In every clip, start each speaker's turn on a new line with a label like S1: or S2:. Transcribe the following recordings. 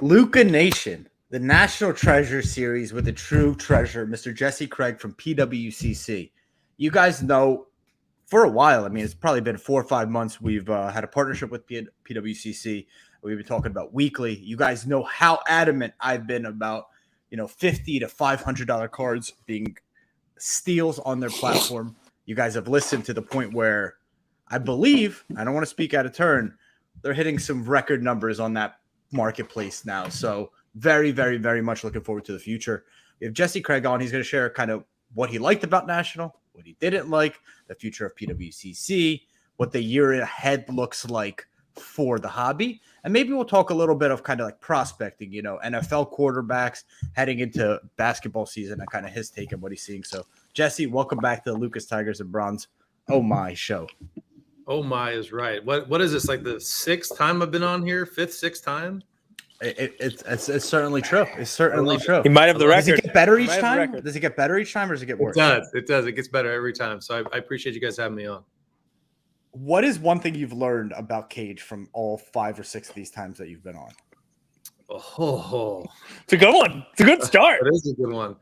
S1: Luca Nation, the National Treasure Series with the true treasure, Mr. Jesse Craig from PWCC. You guys know for a while, I mean, it's probably been 4 or 5 months, we've had a partnership with PWCC. We've been talking about weekly. You guys know how adamant I've been about, $50 to $500 cards being steals on their platform. You guys have listened to the point where I believe, I don't want to speak out of turn, they're hitting some record numbers on that marketplace now. So very, very, very much looking forward to the future. We have Jesse Craig on. He's going to share kind of what he liked about National, what he didn't like, the future of PWCC, what the year ahead looks like for the hobby. And maybe we'll talk a little bit of kind of like prospecting, NFL quarterbacks heading into basketball season and kind of his take on what he's seeing. So Jesse, welcome back to the Lucas Tigers and Bronze Oh My show.
S2: Oh my is right. What is this, like the 6th time I've been on here? 5th, 6th time?
S1: It's certainly true. It's certainly true.
S3: He might have the record.
S1: Does it get better each time? Does it get better each time, or does it get worse?
S2: It does. It gets better every time. So I appreciate you guys having me on.
S1: What is one thing you've learned about Cage from all 5 or 6 of these times that you've been on?
S2: Oh,
S3: it's a good one. It's a good start.
S2: It is a good one.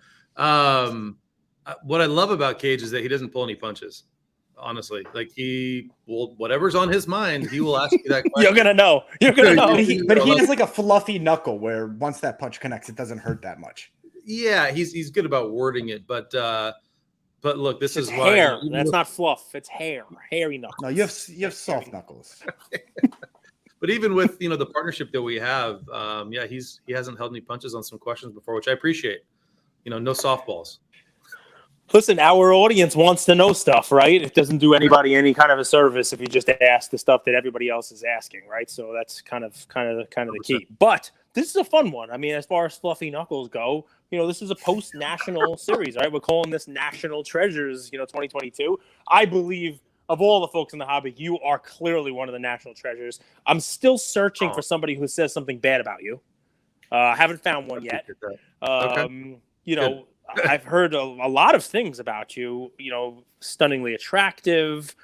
S2: What I love about Cage is that he doesn't pull any punches. Honestly, like whatever's on his mind, he will ask you that question.
S3: You're gonna know.
S1: But he has like a fluffy knuckle where once that punch connects, it doesn't hurt that much.
S2: Yeah, he's good about wording it, but look, this is
S3: hair. That's not fluff. It's hair. Hairy knuckles.
S1: No, you have soft knuckles.
S2: But even with the partnership that we have, he hasn't held any punches on some questions before, which I appreciate. No softballs.
S3: Listen, our audience wants to know stuff, right? It doesn't do anybody any kind of a service if you just ask the stuff that everybody else is asking, right? So that's kind of the key. But this is a fun one. I mean, as far as fluffy knuckles go, this is a post-national series, right? We're calling this National Treasures, 2022. I believe of all the folks in the hobby, you are clearly one of the national treasures. I'm still searching for somebody who says something bad about you. I haven't found one yet.
S2: Okay.
S3: I've heard a lot of things about you, stunningly attractive,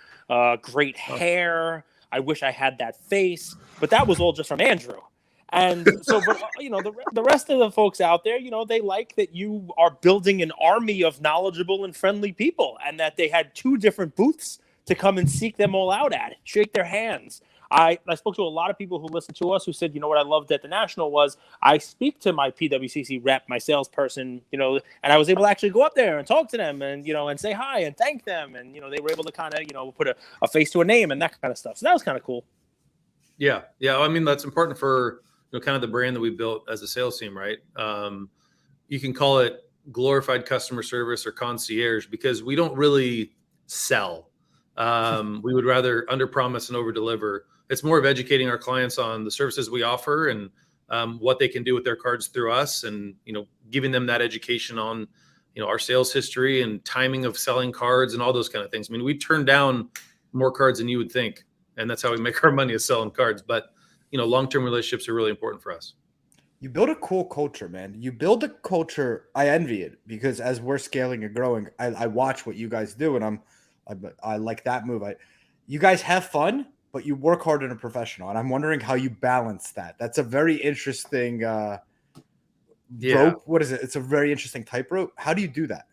S3: great hair. I wish I had that face, but that was all just from Andrew. And so, the rest of the folks out there, they like that you are building an army of knowledgeable and friendly people, and that they had 2 different booths to come and seek them all out at, shake their hands. I spoke to a lot of people who listened to us who said, what I loved at the National was I speak to my PWCC rep, my salesperson, and I was able to actually go up there and talk to them and, and say hi and thank them. And, they were able to kind of, put a face to a name and that kind of stuff. So that was kind of cool.
S2: Yeah. Yeah. I mean, that's important for, kind of the brand that we built as a sales team, right? You can call it glorified customer service or concierge because we don't really sell. We would rather under promise and over deliver. It's more of educating our clients on the services we offer and what they can do with their cards through us, and giving them that education on our sales history and timing of selling cards and all those kind of things. I mean, we turn down more cards than you would think, and that's how we make our money is selling cards. But long-term relationships are really important for us.
S1: You build a cool culture, man. You build a culture. I envy it because as we're scaling and growing, I watch what you guys do, and I like that move. You guys have fun, but you work hard and are professional. And I'm wondering how you balance that. That's a very interesting rope. What is it? It's a very interesting tightrope. How do you do that?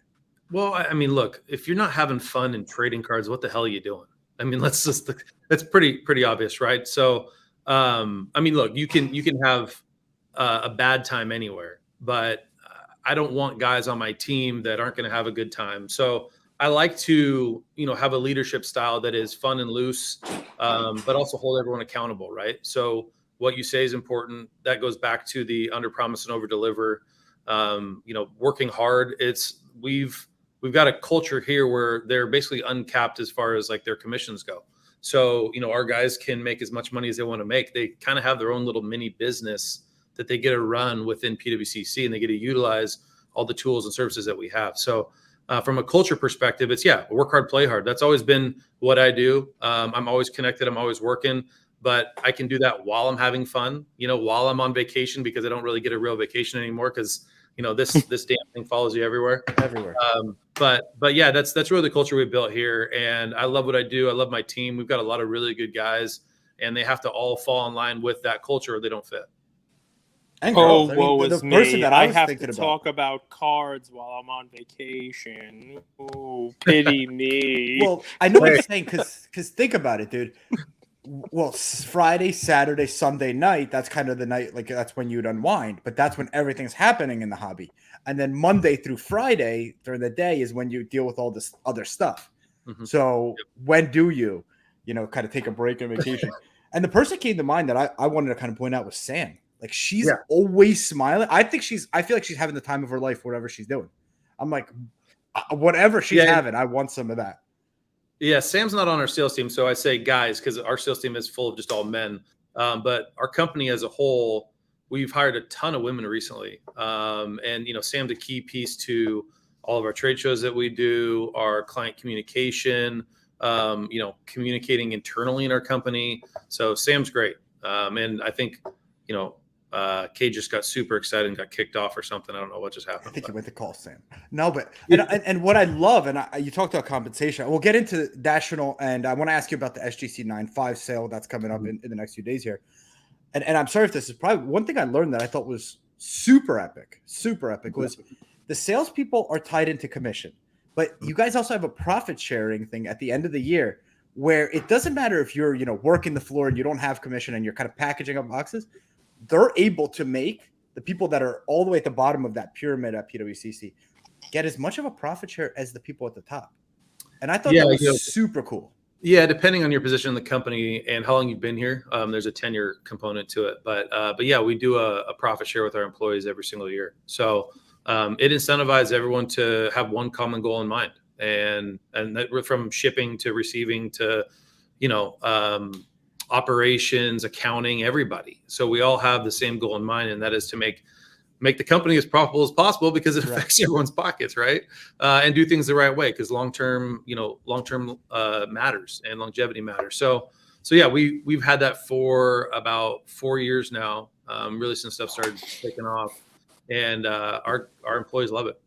S2: Well, I mean, look, if you're not having fun in trading cards, what the hell are you doing? I mean, that's pretty obvious, right? So, I mean, look, you can have a bad time anywhere, but I don't want guys on my team that aren't going to have a good time. So I like to, have a leadership style that is fun and loose, but also hold everyone accountable, right? So what you say is important. That goes back to the under promise and over deliver. Working hard. We've got a culture here where they're basically uncapped as far as like their commissions go. So, our guys can make as much money as they want to make. They kind of have their own little mini business that they get to run within PWCC, and they get to utilize all the tools and services that we have. So, from a culture perspective, it's work hard, play hard. That's always been what I do. I'm always connected. I'm always working, but I can do that while I'm having fun, while I'm on vacation, because I don't really get a real vacation anymore. Cause this damn thing follows you everywhere. But yeah, that's really the culture we built here. And I love what I do. I love my team. We've got a lot of really good guys, and they have to all fall in line with that culture or they don't fit.
S1: And
S3: Oh,
S1: girls. I mean,
S3: woe
S1: the
S3: is
S1: person
S3: me.
S1: that I
S3: I
S1: was
S3: have
S1: thinking
S3: to
S1: about.
S3: talk about cards while I'm on vacation. Oh, pity me.
S1: Well, I know what
S2: Hey.
S1: you're saying because think about it, dude. Well, Friday, Saturday, Sunday night, that's kind of the night, like that's when you'd unwind, but that's when everything's happening in the hobby. And then Monday through Friday during the day is when you deal with all this other stuff.
S2: Mhm.
S1: So when do you, kind of take a break and vacation? And the person came to mind that I wanted to kind of point out was Sam. Like she's
S2: Yeah.
S1: always smiling. I feel like she's having the time of her life, whatever she's doing. I'm like, whatever she's
S2: Yeah.
S1: having, I want some of that.
S2: Yeah, Sam's not on our sales team, so I say guys because our sales team is full of just all men. But our company as a whole, we've hired a ton of women recently, and Sam's a key piece to all of our trade shows that we do, our client communication, communicating internally in our company. So Sam's great, and I think Kay just got super excited and got kicked off or something. I don't know what just
S1: I
S2: happened.
S1: think you went to call Sam. No, but and what I love, and you talked about compensation. We'll get into national, and I want to ask you about the SGC 9.5 sale that's coming up in the next few days here. And I'm sorry if this is probably one thing I learned that I thought was super epic was the salespeople are tied into commission, but you guys also have a profit sharing thing at the end of the year where it doesn't matter if you're working the floor and you don't have commission and you're kind of packaging up boxes. They're able to make the people that are all the way at the bottom of that pyramid at PWCC get as much of a profit share as the people at the top. And I thought that was super cool.
S2: Yeah, depending on your position in the company and how long you've been here, there's a tenure component to it. But yeah, we do a profit share with our employees every single year. So it incentivizes everyone to have one common goal in mind, and that from shipping to receiving to operations, accounting, everybody. So we all have the same goal in mind, and that is to make the company as profitable as possible because it affects everyone's pockets, right? And do things the right way because long-term matters and longevity matters. So yeah, we've had that for about 4 years now, really since stuff started taking off, and our employees love it.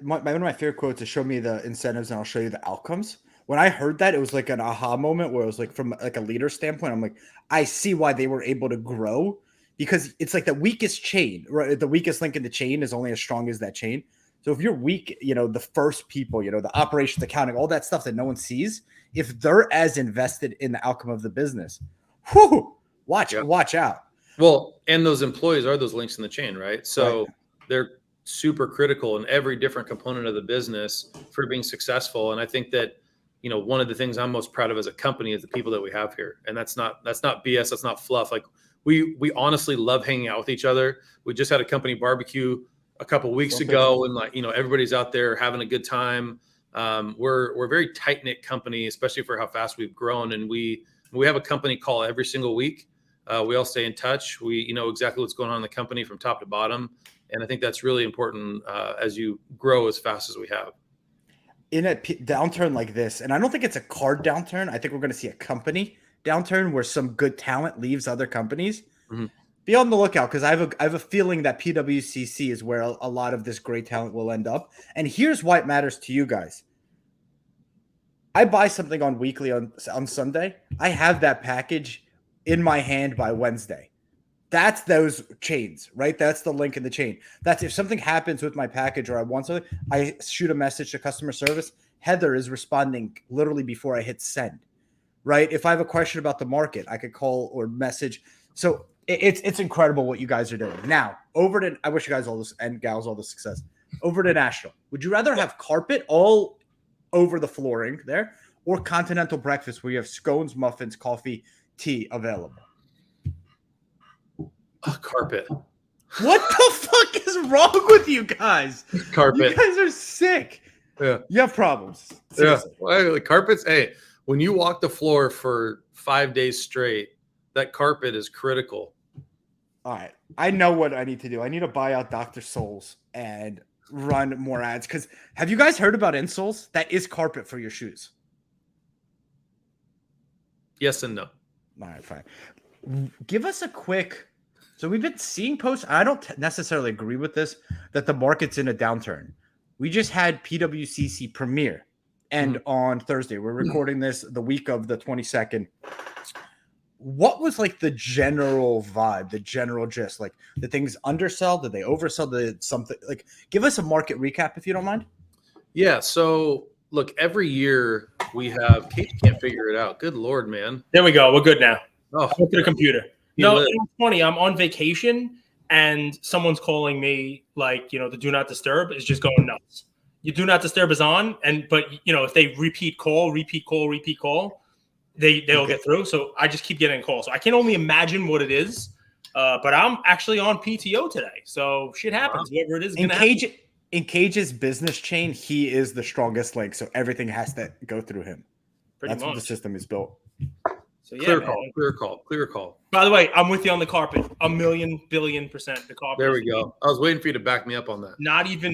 S1: One of my favorite quotes is show me the incentives and I'll show you the outcomes. When I heard that, it was like an aha moment where it was like from like a leader standpoint, I'm like, I see why they were able to grow because it's like the weakest chain, right? The weakest link in the chain is only as strong as that chain. So if you're weak, the first people, the operations, accounting, all that stuff that no one sees, if they're as invested in the outcome of the business, watch out.
S2: Well, and those employees are those links in the chain, right? So they're super critical in every different component of the business for being successful. And I think that, one of the things I'm most proud of as a company is the people that we have here. And that's not BS. That's not fluff. Like we honestly love hanging out with each other. We just had a company barbecue a couple of weeks ago, and everybody's out there having a good time. We're a very tight knit company, especially for how fast we've grown. And we have a company call every single week. We all stay in touch. We know exactly what's going on in the company from top to bottom. And I think that's really important as you grow as fast as we have.
S1: In a downturn like this, and I don't think it's a card downturn. I think we're going to see a company downturn where some good talent leaves other companies. Mm-hmm. Be on the lookout because I have a feeling that PWCC is where a lot of this great talent will end up. And here's why it matters to you guys. I buy something on weekly on Sunday. I have that package in my hand by Wednesday. That's those chains, right? That's the link in the chain. That's if something happens with my package or I want something, I shoot a message to customer service. Heather is responding literally before I hit send, right? If I have a question about the market, I could call or message. So it's incredible what you guys are doing. Now, I wish you guys all this and gals all the success. Over to National. Would you rather have carpet all over the flooring there or continental breakfast where you have scones, muffins, coffee, tea available?
S2: Carpet.
S1: What the fuck is wrong with you guys?
S2: Carpet.
S1: You guys are sick.
S2: Yeah.
S1: You have problems.
S2: Seriously. Yeah. Well, carpets. Hey, when you walk the floor for 5 days straight, that carpet is critical.
S1: All right. I know what I need to do. I need to buy out Dr. Souls and run more ads. Because have you guys heard about insoles? That is carpet for your shoes.
S2: Yes and no.
S1: All right, fine. Give us a quick. So we've been seeing posts. I don't necessarily agree with this, that the market's in a downturn. We just had PWCC premiere. And on Thursday, we're recording this the week of the 22nd. what was like the general vibe, the general gist? Like, did things undersell? Did they oversell? Did something like give us a market recap if you don't mind?
S2: Yeah. So look, every year we have Kate can't figure it out. Good Lord, man.
S3: There we go. We're good now.
S2: Oh,
S3: I went to the computer.
S2: You
S3: No,
S2: lit.
S3: it's funny. I'm on vacation and someone's calling me like, the do not disturb is just going nuts. Your do not disturb is on, but if they repeat call, they'll get through. So I just keep getting calls. So I can only imagine what it is. But I'm actually on PTO today. So shit happens.
S2: Wow.
S3: Whatever it is gonna happen.
S1: In Cage's business chain, he is the strongest link, so everything has to go through him.
S3: Pretty
S1: That's what the
S3: much.
S1: system is built.
S3: So
S2: Clear
S3: man.
S2: call.
S3: By the way, I'm with you on the carpet. 1,000,000,000,000%. The carpet.
S2: There we go. I was waiting for you to back me up on that.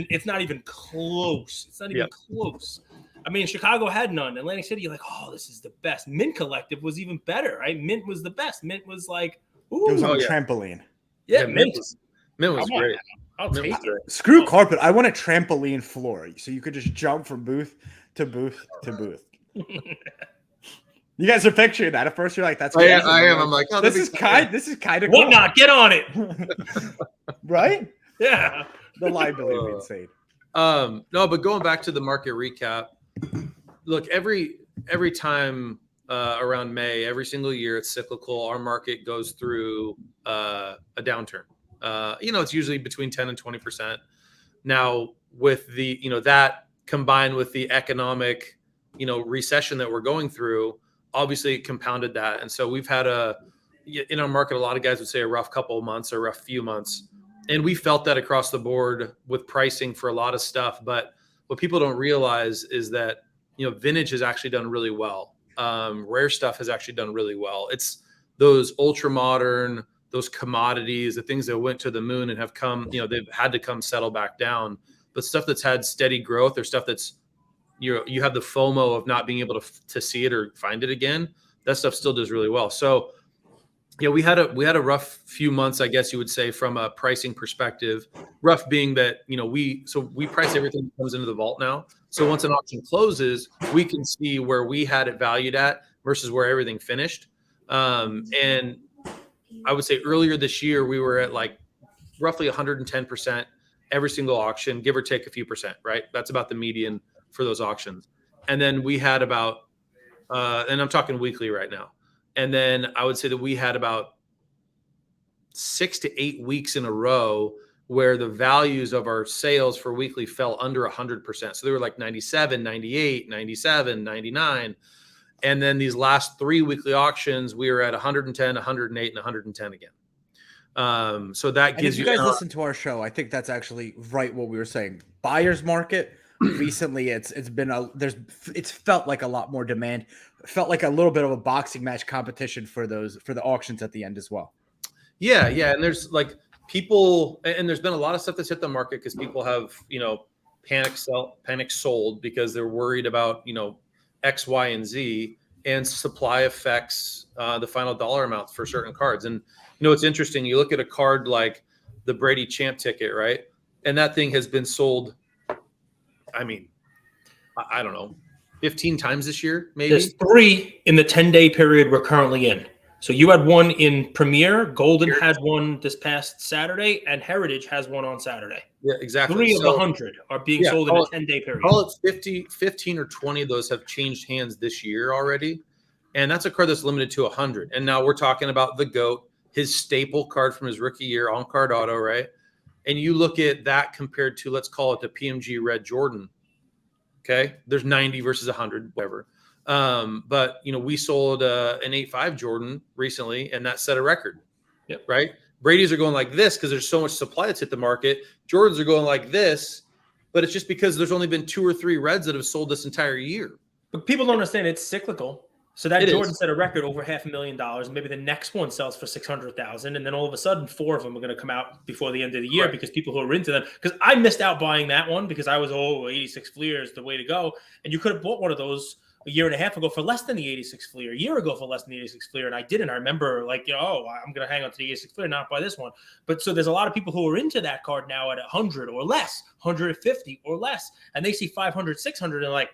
S3: It's not even close. It's not even close. I mean, Chicago had none. Atlantic City, you're like, oh, this is the best. Mint Collective was even better, right? Mint was the best. Mint was like, ooh.
S1: It was on a trampoline.
S3: Yeah,
S2: Mint was great.
S3: I'll take it.
S1: Screw carpet. I want a trampoline floor, so you could just jump from booth to booth to booth. You guys are picturing that. At first, you're like, "That's."
S2: I am. I'm like, oh,
S1: this is kind of
S3: What
S1: cool.
S3: not? Get on it.
S1: Right?
S3: Yeah.
S1: The liability would be insane.
S2: No, but going back to the market recap, look, every time around May, every single year it's cyclical. Our market goes through a downturn. It's usually between 10 and 20%. Now, with the that combined with the economic recession that we're going through, obviously it compounded that. And so we've had in our market, a lot of guys would say a rough couple of months or rough few months. And we felt that across the board with pricing for a lot of stuff. But what people don't realize is that, vintage has actually done really well. Rare stuff has actually done really well. It's those ultra modern, those commodities, the things that went to the moon and have come, they've had to come settle back down. But stuff that's had steady growth or stuff that's, you have the FOMO of not being able to see it or find it again. That stuff still does really well. So, we had a rough few months, I guess you would say, from a pricing perspective. Rough being that we price everything that comes into the vault now. So once an auction closes, we can see where we had it valued at versus where everything finished. And I would say earlier this year we were at like roughly 110% every single auction, give or take a few percent. Right, that's about the median for those auctions. And then we had about, and I'm talking weekly right now. And then I would say that we had about 6 to 8 weeks in a row where the values of our sales for weekly fell under 100%. So they were like 97, 98, 97, 99. And then these last 3 weekly auctions, we were at 110, 108, and 110 again. So that gives
S1: you guys listen to our show. I think that's actually right what we were saying. Buyer's market. Recently, it's felt like a lot more demand. It felt like a little bit of a boxing match competition for the auctions at the end as well.
S2: Yeah, and there's like people, and there's been a lot of stuff that's hit the market because people have panic sold because they're worried about X, Y, and Z, and supply affects the final dollar amounts for certain cards. And it's interesting. You look at a card like the Brady Champ ticket, right? And that thing has been sold. I mean, I don't know, 15 times this year, maybe.
S3: There's 3 in the 10-day period we're currently in. So you had one in Premier, Golden had one this past Saturday, and Heritage has one on Saturday.
S2: Yeah, exactly.
S3: 3 of the 100 are being sold in a 10-day period.
S2: Call it 15 or 20 of those have changed hands this year already. And that's a card that's limited to 100. And now we're talking about the GOAT, his staple card from his rookie year, on card auto, right? And you look at that compared to, let's call it the PMG Red Jordan. Okay. There's 90 versus 100, whatever. But we sold an 8.5 Jordan recently, and that set a record.
S3: Yep.
S2: Right. Brady's are going like this because there's so much supply that's hit the market. Jordans are going like this, but it's just because there's only been 2 or 3 Reds that have sold this entire year.
S3: But people don't understand it's cyclical. So that
S2: It
S3: Jordan
S2: is.
S3: set a record over $500,000, and maybe the next one sells for $600,000, and then all of a sudden 4 of them are going to come out before the end of the year because people who are into them. Because I missed out buying that one because I was 86 Fleer is the way to go, and you could have bought one of those a year and a half ago for less than the 86 Fleer, a year ago for less than the 86 Fleer, and I didn't. I remember I'm going to hang on to the 86 Fleer, not buy this one. But so there's a lot of people who are into that card now at 100 or less, 150 or less, and they see 500, 600, and like,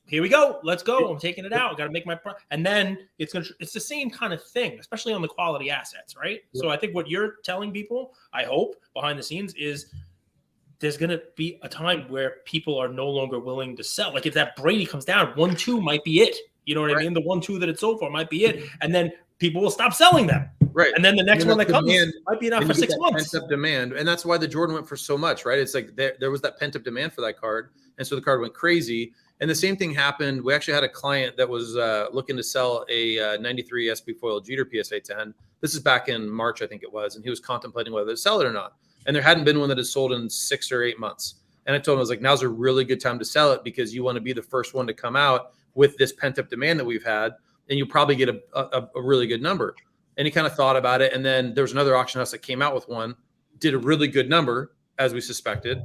S3: here we go. Let's go. I'm taking it out. I got to make my and then it's the same kind of thing, especially on the quality assets, right?
S2: Yep.
S3: So I think what you're telling people, I hope behind the scenes, is there's going to be a time where people are no longer willing to sell. Like if that Brady comes down, 1-2 might be it. You know what I mean? The 1-2 that it's sold for might be it, and then people will stop selling them.
S2: Right.
S3: And then the next one that comes
S2: demand,
S3: might be enough for 6 months.
S2: Pent up demand. And that's why the Jordan went for so much, right? It's like there was that pent up demand for that card. And so the card went crazy. And the same thing happened. We actually had a client that was looking to sell a 93 SP foil Jeter PSA 10. This is back in March, I think it was. And he was contemplating whether to sell it or not. And there hadn't been one that had sold in 6 or 8 months. And I told him, I was like, now's a really good time to sell it because you want to be the first one to come out with this pent up demand that we've had. And you'll probably get a really good number. And he kind of thought about it. And then there was another auction house that came out with one, did a really good number, as we suspected.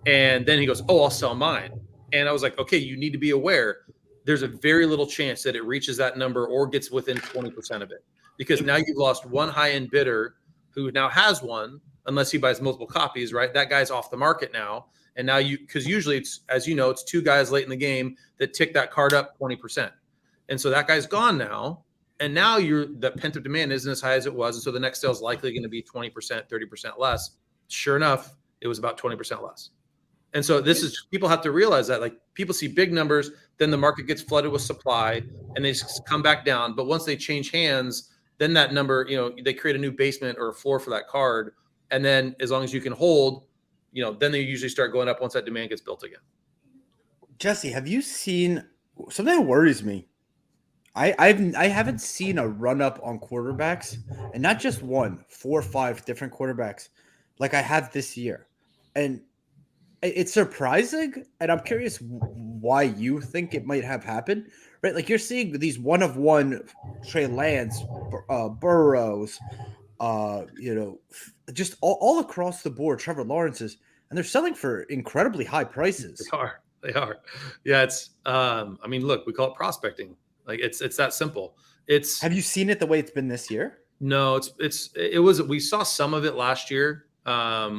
S2: And then he goes, oh, I'll sell mine. And I was like, okay, you need to be aware. There's a very little chance that it reaches that number or gets within 20% of it. Because now you've lost one high-end bidder who now has one, unless he buys multiple copies, right? That guy's off the market now. And now because usually it's, as you know, it's 2 guys late in the game that tick that card up 20%. And so that guy's gone now. And now the pent-up demand isn't as high as it was. And so the next sale is likely going to be 20%, 30% less. Sure enough, it was about 20% less. And so this is, people have to realize that, like, people see big numbers, then the market gets flooded with supply and they come back down. But once they change hands, then that number, they create a new basement or a floor for that card. And then as long as you can hold, then they usually start going up once that demand gets built again.
S1: Jesse, have you seen something that worries me? I haven't seen a run up on quarterbacks, and not just 1, 4 or 5 different quarterbacks like I have this year. And it's surprising, and I'm curious why you think it might have happened, right? Like you're seeing these 1-of-1 Trey Lance, Burrows, just all across the board, Trevor Lawrence's, and they're selling for incredibly high prices.
S2: They are. Yeah, it's look, we call it prospecting. Like it's that simple. Have you seen it the way it's been this year? No, we saw some of it last year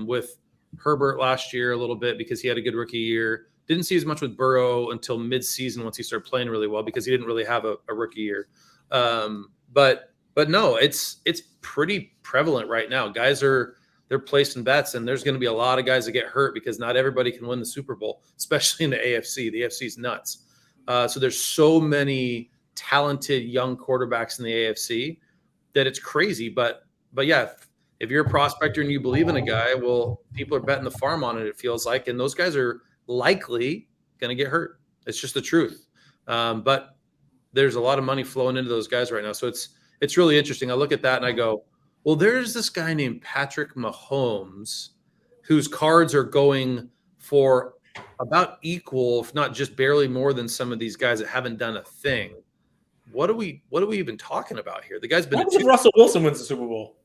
S2: with Herbert last year a little bit because he had a good rookie year. Didn't see as much with Burrow until mid-season once he started playing really well because he didn't really have a rookie year. But no, it's pretty prevalent right now. Guys they're placing bets, and there's going to be a lot of guys that get hurt because not everybody can win the Super Bowl, especially in the AFC. The AFC is nuts. So there's so many talented young quarterbacks in the AFC that it's crazy. But yeah, if you're a prospector and you believe in a guy, well, people are betting the farm on it feels like, and those guys are likely going to get hurt. It's just the truth. But there's a lot of money flowing into those guys right now. So it's really interesting. I look at that and I go, well, there's this guy named Patrick Mahomes whose cards are going for about equal, if not just barely more than some of these guys that haven't done a thing. What are we even talking about here? The guy's been.
S3: What if Russell Wilson wins the Super Bowl?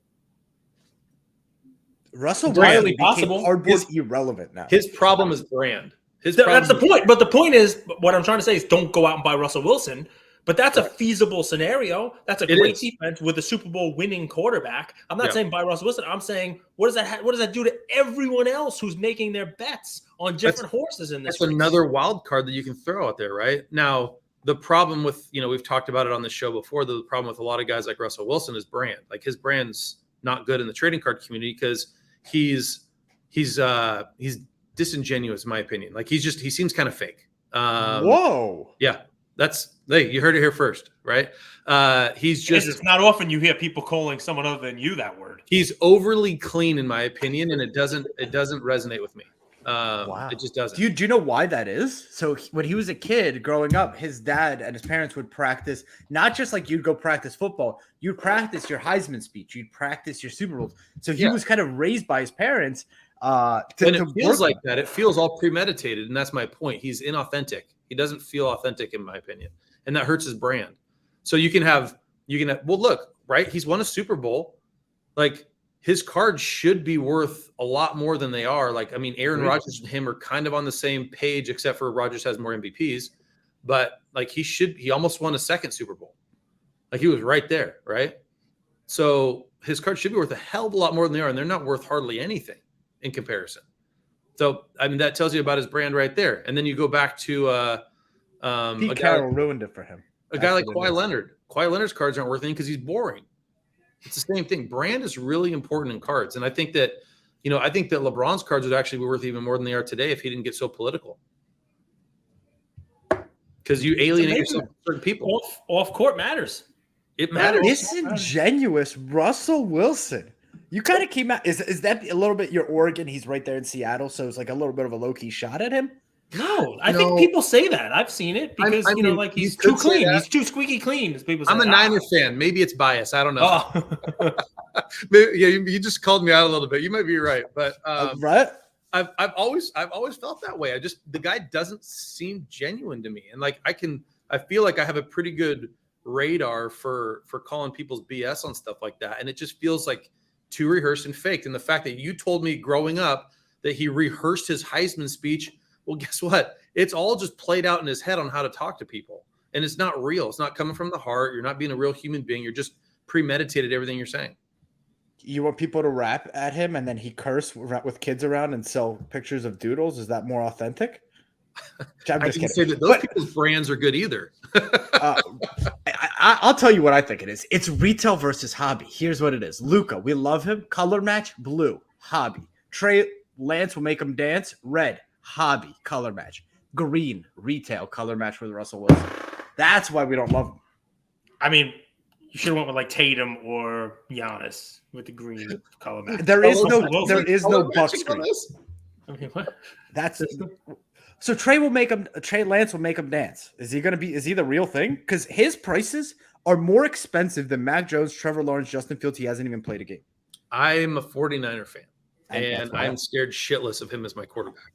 S1: Russell Wilson became cardboard irrelevant now.
S2: His problem is brand.
S3: That's the point. But the point is, what I'm trying to say is, don't go out and buy Russell Wilson. But that's a feasible scenario. That's a great defense with a Super Bowl winning quarterback. I'm not saying buy Russell Wilson. I'm saying what does that do to everyone else who's making their bets on different horses in this?
S2: That's another wild card that you can throw out there, right? Now, the problem with, we've talked about it on the show before, the problem with a lot of guys like Russell Wilson is brand. Like his brand's not good in the trading card community because he's disingenuous, in my opinion. Like he seems kind of fake.
S1: Whoa.
S2: Yeah. You heard it here first, right?
S3: It's not often you hear people calling someone other than you that word.
S2: He's overly clean, in my opinion, and it doesn't resonate with me. Wow. It just doesn't.
S1: Do you know why that is? So when he was a kid growing up, his dad and his parents would practice, not just like you'd go practice football, you'd practice your Heisman speech, you'd practice your Super Bowls. So he was kind of raised by his parents. And
S2: it feels like that. It feels all premeditated, and that's my point. He's inauthentic. He doesn't feel authentic, in my opinion, and that hurts his brand. So you can have. Well, look, right? He's won a Super Bowl. Like his cards should be worth a lot more than they are. Like, I mean, Aaron Rodgers and him are kind of on the same page, except for Rodgers has more MVPs. But like he almost won a second Super Bowl. Like he was right there, right? So his cards should be worth a hell of a lot more than they are, and they're not worth hardly anything in comparison. So, I mean, that tells you about his brand right there. And then you go back to
S1: Pete Carroll ruined it for him.
S2: A guy like Kawhi Leonard. Kawhi Leonard's cards aren't worth anything because he's boring. It's the same thing. Brand is really important in cards. And I think that, LeBron's cards would actually be worth even more than they are today if he didn't get so political. Because you alienate yourself from certain people.
S4: Off court matters.
S2: It matters.
S1: Disingenuous Russell Wilson. You kind of came out. Is that a little bit your Oregon? He's right there in Seattle, so it's like a little bit of a low key shot at him.
S4: No, I think people say that. I've seen it because he's too clean. He's too squeaky clean. As people say.
S2: I'm a Niner fan. Maybe it's bias. I don't know. Oh. You just called me out a little bit. You might be right, but
S1: right.
S2: I've always felt that way. The guy doesn't seem genuine to me, and I feel like I have a pretty good radar for calling people's BS on stuff like that, and it just feels like too rehearsed and faked. And the fact that you told me growing up that he rehearsed his Heisman speech, well, guess what? It's all just played out in his head on how to talk to people, and it's not real. It's not coming from the heart. You're not being a real human being. You're just premeditated everything you're saying.
S1: You want people to rap at him and then he curse with kids around and sell pictures of doodles? Is that more authentic?
S2: I'm just kidding. Say that those people's brands are good either.
S1: I'll tell you what I think it is. It's retail versus hobby. Here's what it is. Luka, we love him. Color match, blue. Hobby. Trey Lance will make him dance. Red. Hobby. Color match. Green. Retail. Color match with Russell Wilson. That's why we don't love him.
S4: I mean, you should have went with like Tatum or Giannis with the green color match.
S1: There is no Bucks green.
S4: I mean, what?
S1: So Trey Lance will make him dance. Is he the real thing? Because his prices are more expensive than Mac Jones, Trevor Lawrence, Justin Fields. He hasn't even played a game.
S2: I'm a 49er fan, and I'm scared shitless of him as my quarterback.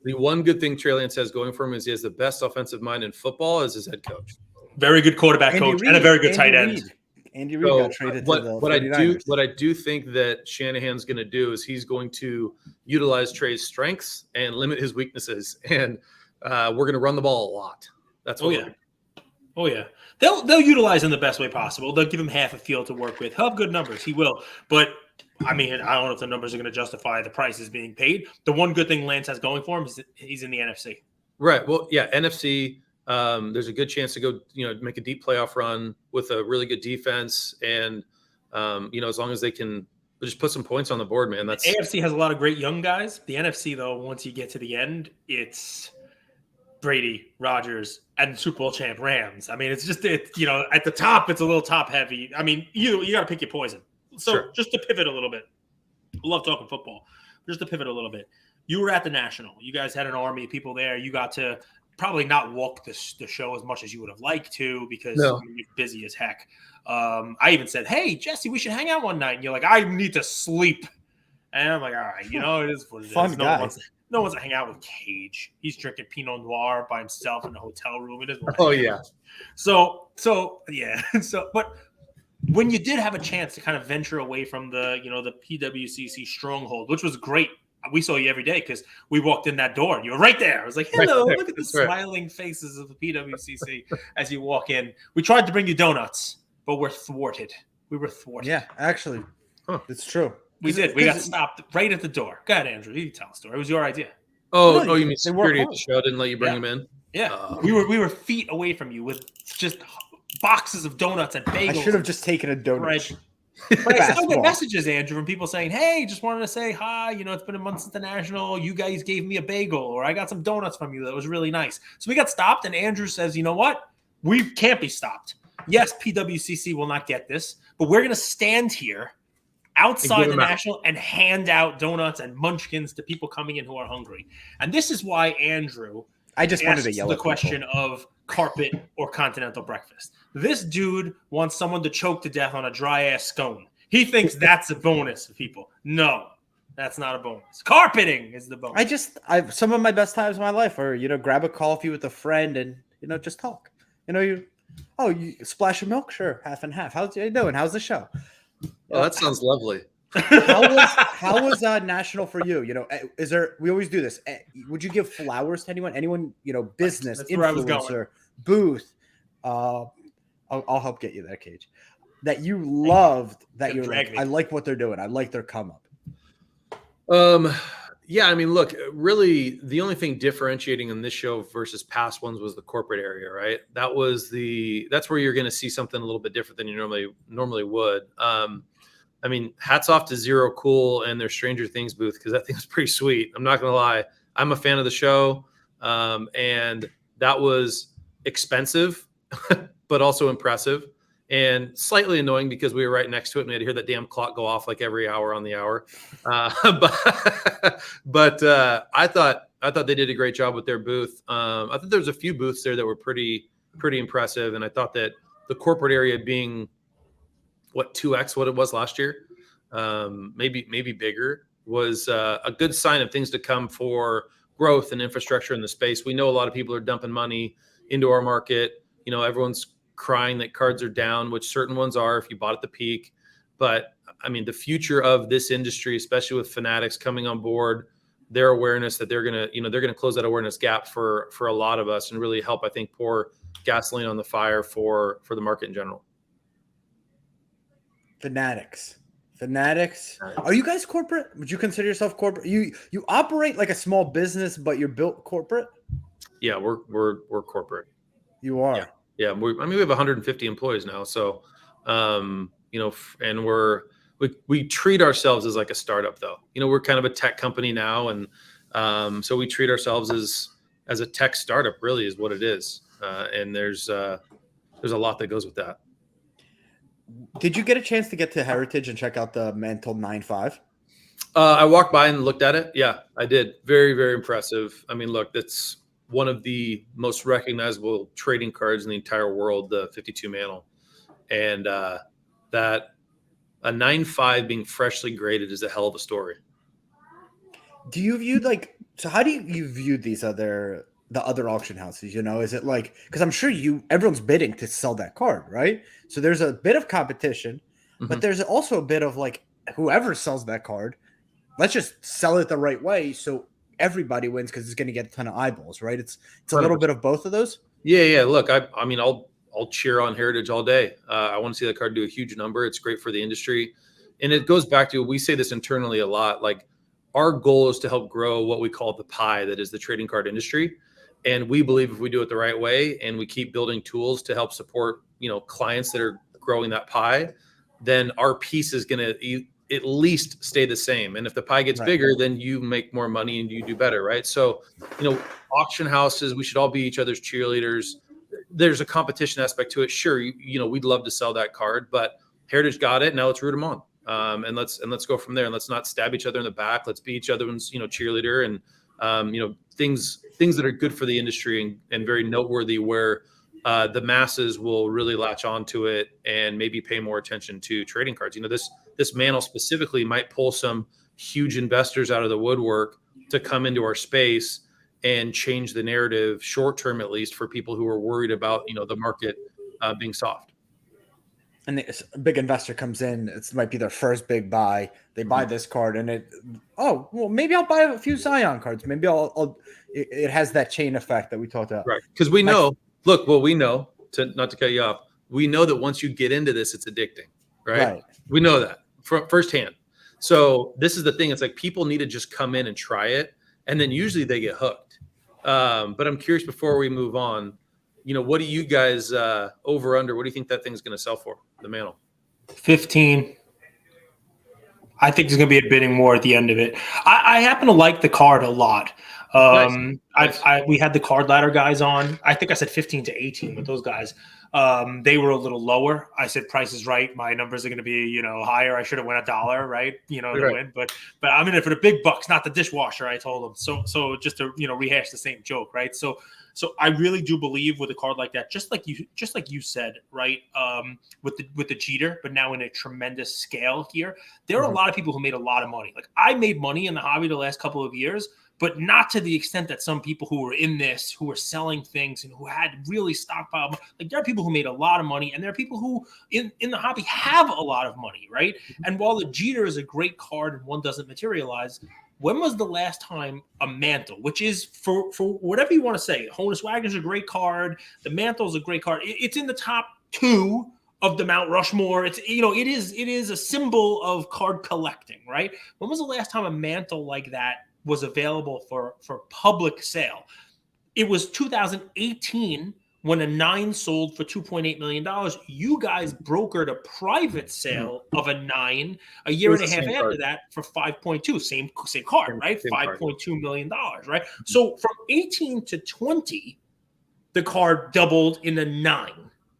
S2: The one good thing Trey Lance has going for him is he has the best offensive mind in football as his head coach.
S4: Very good quarterback coach and a very good tight end.
S1: Andy Reid got traded to the 49ers.
S2: What I do think that Shanahan's going to do is he's going to utilize Trey's strengths and limit his weaknesses, and we're going to run the ball a lot. That's what.
S4: Oh yeah. They'll utilize him the best way possible. They'll give him half a field to work with. He'll have good numbers. He will. But I mean, I don't know if the numbers are going to justify the prices being paid. The one good thing Lance has going for him is that he's in the NFC.
S2: Right. Well, yeah, NFC. There's a good chance to go, make a deep playoff run with a really good defense, and as long as they can just put some points on the board, man. That's
S4: the AFC has a lot of great young guys. The NFC, though, once you get to the end, it's Brady, Rodgers, and Super Bowl champ Rams. I mean, it's just at the top, it's a little top heavy. I mean, you got to pick your poison. So sure. Just to pivot a little bit, I love talking football. Just to pivot a little bit, you were at the National. You guys had an army of people there. You got to probably not walk the show as much as you would have liked to because you're busy as heck. I even said, hey, Jesse, we should hang out one night. And you're like, I need to sleep. And I'm like, all right, it is what it
S1: Fun
S4: is.
S1: Guy.
S4: No one wants to hang out with Cage. He's drinking Pinot Noir by himself in a hotel room. It is what
S2: yeah.
S4: So yeah. But when you did have a chance to kind of venture away from the PWCC stronghold, which was great. We saw you every day because we walked in that door and you were right there. I was like, hello, look at the smiling faces of the PWCC as you walk in. We tried to bring you donuts, but we're thwarted. We were thwarted.
S1: Yeah, actually, it's true.
S4: We did. We got stopped right at the door. Go ahead, Andrew. You tell the story. It was your idea.
S2: Oh, you mean security at the show didn't let you bring him in?
S4: Yeah. We were feet away from you with just boxes of donuts and bagels.
S1: I should have just taken a donut.
S4: But I still get messages, Andrew, from people saying, hey, just wanted to say hi. It's been a month since the National. You guys gave me a bagel, or I got some donuts from you. That was really nice. So we got stopped, and Andrew says, you know what? We can't be stopped. Yes, PWCC will not get this, but we're going to stand here outside the National and hand out donuts and munchkins to people coming in who are hungry. And this is why Andrew
S1: I just wanted to yell
S4: the
S1: at
S4: question of carpet or continental breakfast. This dude wants someone to choke to death on a dry-ass scone. He thinks that's a bonus for people. No, that's not a bonus. Carpeting is the bonus.
S1: Some of my best times of my life are, grab a coffee with a friend and, just talk. You splash of milk? Sure, half and half. How's you doing? How's the show?
S2: Oh, that sounds lovely.
S1: How was National for you? We always do this. Would you give flowers to anyone, business, influencer, booth? I'll help get you that, Cage. That you loved, that you're like, I like what they're doing. I like their come up.
S2: Yeah, I mean, look, really, the only thing differentiating in this show versus past ones was the corporate area, right? That's where you're going to see something a little bit different than you normally would. I mean, hats off to Zero Cool and their Stranger Things booth because that thing was pretty sweet. I'm not going to lie, I'm a fan of the show, and that was expensive, but also impressive. And slightly annoying because we were right next to it and we had to hear that damn clock go off like every hour on the hour. But I thought they did a great job with their booth. I thought there was a few booths there that were pretty impressive, and I thought that the corporate area being 2x what it was last year, maybe bigger, was a good sign of things to come for growth and infrastructure in the space. We know a lot of people are dumping money into our market. Everyone's crying that cards are down, which certain ones are if you bought at the peak. But I mean, the future of this industry, especially with Fanatics coming on board, their awareness that they're gonna close that awareness gap for a lot of us and really help, I think, pour gasoline on the fire for the market in general.
S1: Fanatics. Are you guys corporate? Would you consider yourself corporate? You operate like a small business, but you're built corporate?
S2: Yeah, we're corporate.
S1: You are.
S2: Yeah, we have 150 employees now, so and we treat ourselves as like a startup, though. We're kind of a tech company now, and so we treat ourselves as a tech startup. Really, is what it is. And there's a lot that goes with that.
S1: Did you get a chance to get to Heritage and check out the Mantle 9.5?
S2: I walked by and looked at it. Yeah, I did. Very, very impressive. I mean, look, that's one of the most recognizable trading cards in the entire world, the 52 Mantle. And that a 9.5 being freshly graded is a hell of a story.
S1: Do you view how do you view the other auction houses? Is it like, because I'm sure everyone's bidding to sell that card, right? So there's a bit of competition, but there's also a bit of like, whoever sells that card, let's just sell it the right way so everybody wins because it's going to get a ton of eyeballs, right? It's a little bit of both of those.
S2: Yeah. Look, I mean, I'll cheer on Heritage all day. I want to see that card do a huge number. It's great for the industry, and it goes back to, we say this internally a lot. Like, our goal is to help grow what we call the pie that is the trading card industry. And we believe if we do it the right way and we keep building tools to help support, clients that are growing that pie, then our piece is going to at least stay the same. And if the pie gets bigger, then you make more money and you do better, right? So, auction houses, we should all be each other's cheerleaders. There's a competition aspect to it. Sure, we'd love to sell that card, but Heritage got it. Now let's root them on, and let's go from there. And let's not stab each other in the back. Let's be each other's, cheerleader, and things that are good for the industry and very noteworthy, where the masses will really latch onto it and maybe pay more attention to trading cards. This Mantle specifically might pull some huge investors out of the woodwork to come into our space and change the narrative, short term at least, for people who are worried about the market being soft.
S1: And a big investor comes in, it might be their first big buy. They buy this card, and maybe I'll buy a few Zion cards. Maybe it has that chain effect that we talked about.
S2: Right. Because we know, not to cut you off, we know that once you get into this, it's addicting, right? We know that firsthand. So this is the thing. It's like people need to just come in and try it, and then usually they get hooked. But I'm curious, before we move on, what do you guys over under? What do you think that thing's going to sell for, the Mantle?
S4: 15. I think there's going to be a bidding war at the end of it. I happen to like the card a lot. Nice. We had the card ladder guys on. I think I said 15 to 18 with those guys. They were a little lower. I said price is right. My numbers are going to be, higher. I should have went $1, right? To win. But I'm in it for the big bucks, not the dishwasher. I told them. So just to rehash the same joke, right? So I really do believe with a card like that, just like you said, right? With the Jeter, but now in a tremendous scale here, there are a lot of people who made a lot of money. Like, I made money in the hobby the last couple of years, but not to the extent that some people who were in this, who were selling things and who had really stockpiled. Like, there are people who made a lot of money, and there are people who in the hobby have a lot of money, right? And while the Jeter is a great card and one doesn't materialize, when was the last time a Mantle, which is for whatever you want to say, Honus Wagner's a great card, the Mantle's a great card. It's in the top 2 of the Mount Rushmore. It's it is a symbol of card collecting, right? When was the last time a Mantle like that was available for public sale. It was 2018 when a 9 sold for $2.8 million. You guys brokered a private sale of a 9 a year and a half after that for 5.2. Same card, right? $5.2 million, right? So from 18 to 20, the card doubled in a 9,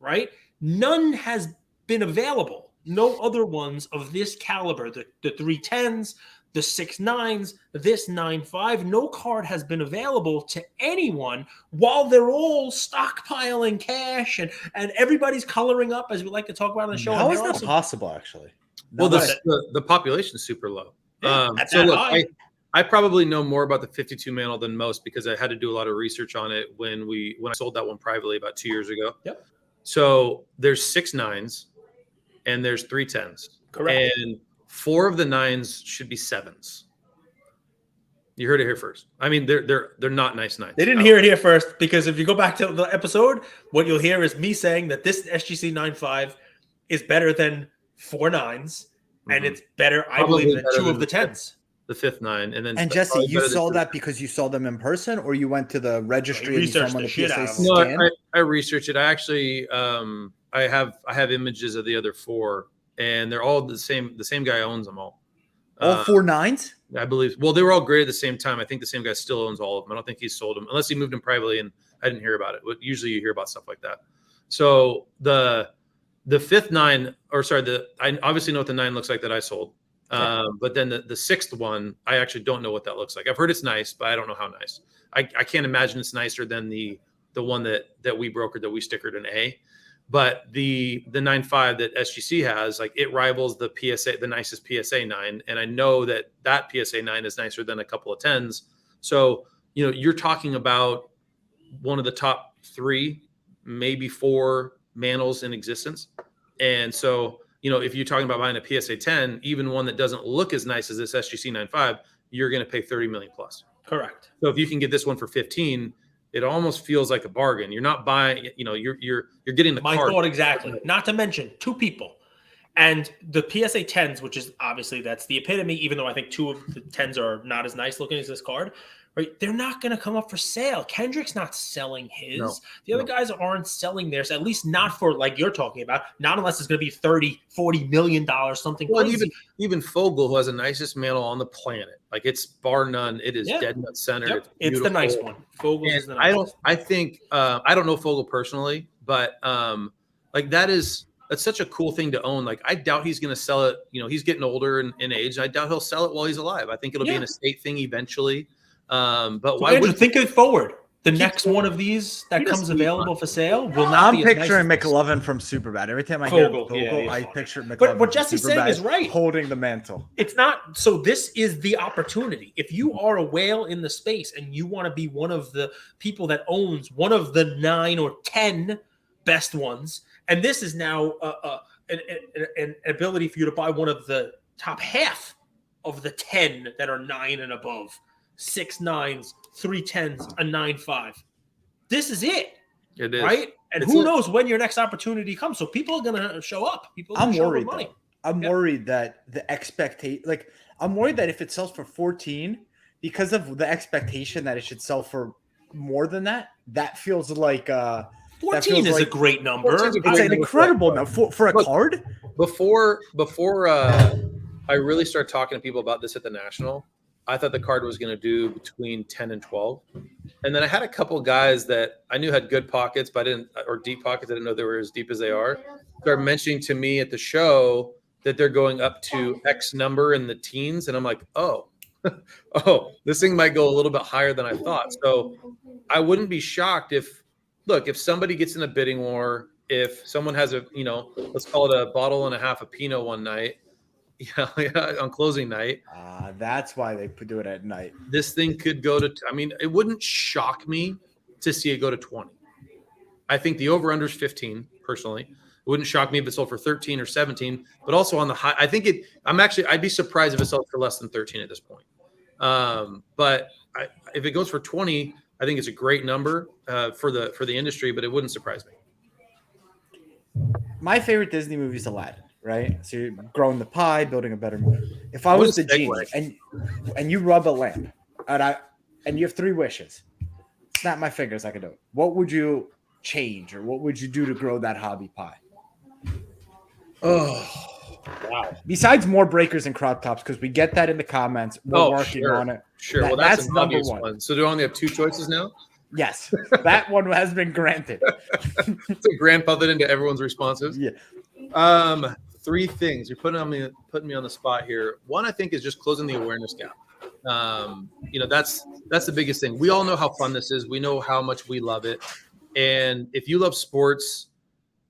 S4: right? None has been available. No other ones of this caliber, the 310s, the 6.9s, this 9.5, no card has been available to anyone while they're all stockpiling cash and everybody's coloring up, as we like to talk about on the show.
S1: How is that possible, actually?
S2: Well, the population is super low.
S4: So look,
S2: I probably know more about the 52 Mantle than most because I had to do a lot of research on it when I sold that one privately about 2 years ago.
S4: Yep.
S2: So there's 6.9s and there's 310s.
S4: Correct.
S2: And 4 of the 9s should be 7s. You heard it here first. I mean, they're not nice 9s.
S4: They didn't hear it here first, because if you go back to the episode, what you'll hear is me saying that this SGC 9.5 is better than 4 9s, and it's better, I believe, than 2 of the 10s.
S2: The 5th 9, and then
S1: Jesse, you saw that because you saw them in person, or you went to the registry and you saw them on the PSA scan?
S2: No, I researched it. I actually I have images of the other 4, and they're all the same. The same guy owns them all.
S1: All 4 9s?
S2: I believe. Well, they were all graded at the same time. I think the same guy still owns all of them. I don't think he's sold them unless he moved them privately, and I didn't hear about it. Usually, you hear about stuff like that. So the 5th 9, or sorry, I obviously know what the 9 looks like that I sold. But then the 6th one, I actually don't know what that looks like. I've heard it's nice, but I don't know how nice. I can't imagine it's nicer than the one that we brokered, that we stickered an A. But the 9.5 that SGC has, like, it rivals the PSA, the nicest PSA 9. And I know that PSA 9 is nicer than a couple of 10s. So, you're talking about one of the top 3, maybe 4 Mantles in existence. And so, if you're talking about buying a PSA 10, even one that doesn't look as nice as this SGC 9.5, you're going to pay $30 million plus.
S4: Correct.
S2: So if you can get this one for 15, it almost feels like a bargain. You're not buying, you're getting the
S4: My
S2: card.
S4: thought exactly. Not to mention 2 people. And the PSA 10s, which is obviously that's the epitome, even though I think 2 of the 10s are not as nice looking as this card, right? They're not going to come up for sale. Kendrick's not selling his.
S2: No,
S4: the other guys aren't selling theirs, at least not for, like you're talking about, not unless it's going to be $30-40 million, something crazy.
S2: Even Fogel, who has the nicest Mantle on the planet, like, it's bar none. It is dead nut centered.
S4: Yep. It's the nice one. Fogel is the
S2: nice
S4: one.
S2: I don't know Fogel personally, but that's such a cool thing to own. Like, I doubt he's going to sell it. He's getting older in age. I doubt he'll sell it while he's alive. I think it'll be an estate thing eventually. But
S4: so
S2: why would
S4: think it forward? The next one of these that comes available for sale will not be.
S1: I'm picturing McLovin from Superbad. Every time I hear Fogel, I picture McLovin.
S4: But what Jesse's saying is right.
S1: Holding the mantle.
S4: It's not. So this is the opportunity. If you are a whale in the space and you want to be one of the people that owns one of the 9 or 10 best ones, and this is now an ability for you to buy one of the top half of the 10 that are 9 and above. 6 9s, 3 10s, a 9.5. This is it.
S2: It is.
S4: Right? And who knows when your next opportunity comes. So people are going to show up.
S1: I'm worried. I'm worried that the expectation, I'm worried that if it sells for 14, because of the expectation that it should sell for more than that, that feels like
S4: 14 is a great number.
S1: It's an incredible number for a card.
S2: Before I really start talking to people about this at the National, I thought the card was going to do between 10 and 12. And then I had a couple of guys that I knew had good pockets, or deep pockets. I didn't know they were as deep as they are. They're mentioning to me at the show that they're going up to X number in the teens. And I'm like, oh, this thing might go a little bit higher than I thought. So I wouldn't be shocked if somebody gets in a bidding war, if someone has let's call it a bottle and a half of Pinot one night, on closing night.
S1: That's why they do it at night.
S2: This thing could go to, it wouldn't shock me to see it go to 20. I think the over-under is 15, personally. It wouldn't shock me if it sold for 13 or 17, but also on the high, I'd be surprised if it sold for less than 13 at this point. But if it goes for 20, I think it's a great number for the industry, but it wouldn't surprise me.
S1: My favorite Disney movie is Aladdin. Right, so you're growing the pie, building a better movie. If I was the genie and you rub a lamp, and you have 3 wishes. Snap my fingers, I can do it. What would you change, or what would you do to grow that hobby pie?
S2: Oh,
S3: Wow.
S1: Besides more breakers and crop tops, because we get that in the comments. We're working on it.
S2: Sure.
S1: Well,
S2: that's
S1: an
S2: an
S1: number
S2: obvious
S1: one.
S2: one. So do I only have 2 choices now?
S1: Yes, that one has been granted.
S2: So grandfathered into everyone's responses.
S1: Yeah.
S2: 3 things. You're putting me on the spot here. One, I think, is just closing the awareness gap. That's the biggest thing. We all know how fun this is. We know how much we love it. And if you love sports,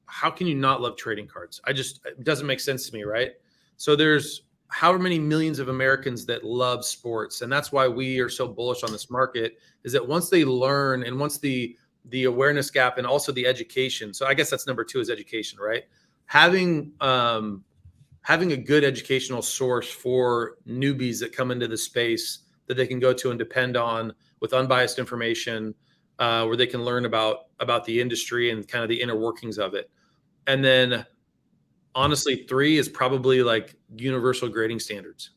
S2: how can you not love trading cards? It doesn't make sense to me, right? So there's however many millions of Americans that love sports. And that's why we are so bullish on this market, is that once they learn, and once the awareness gap and also the education. So I guess that's number 2 is education, right? Having a good educational source for newbies that come into the space that they can go to and depend on with unbiased information, where they can learn about the industry and kind of the inner workings of it. And then honestly, 3 is probably like universal grading standards.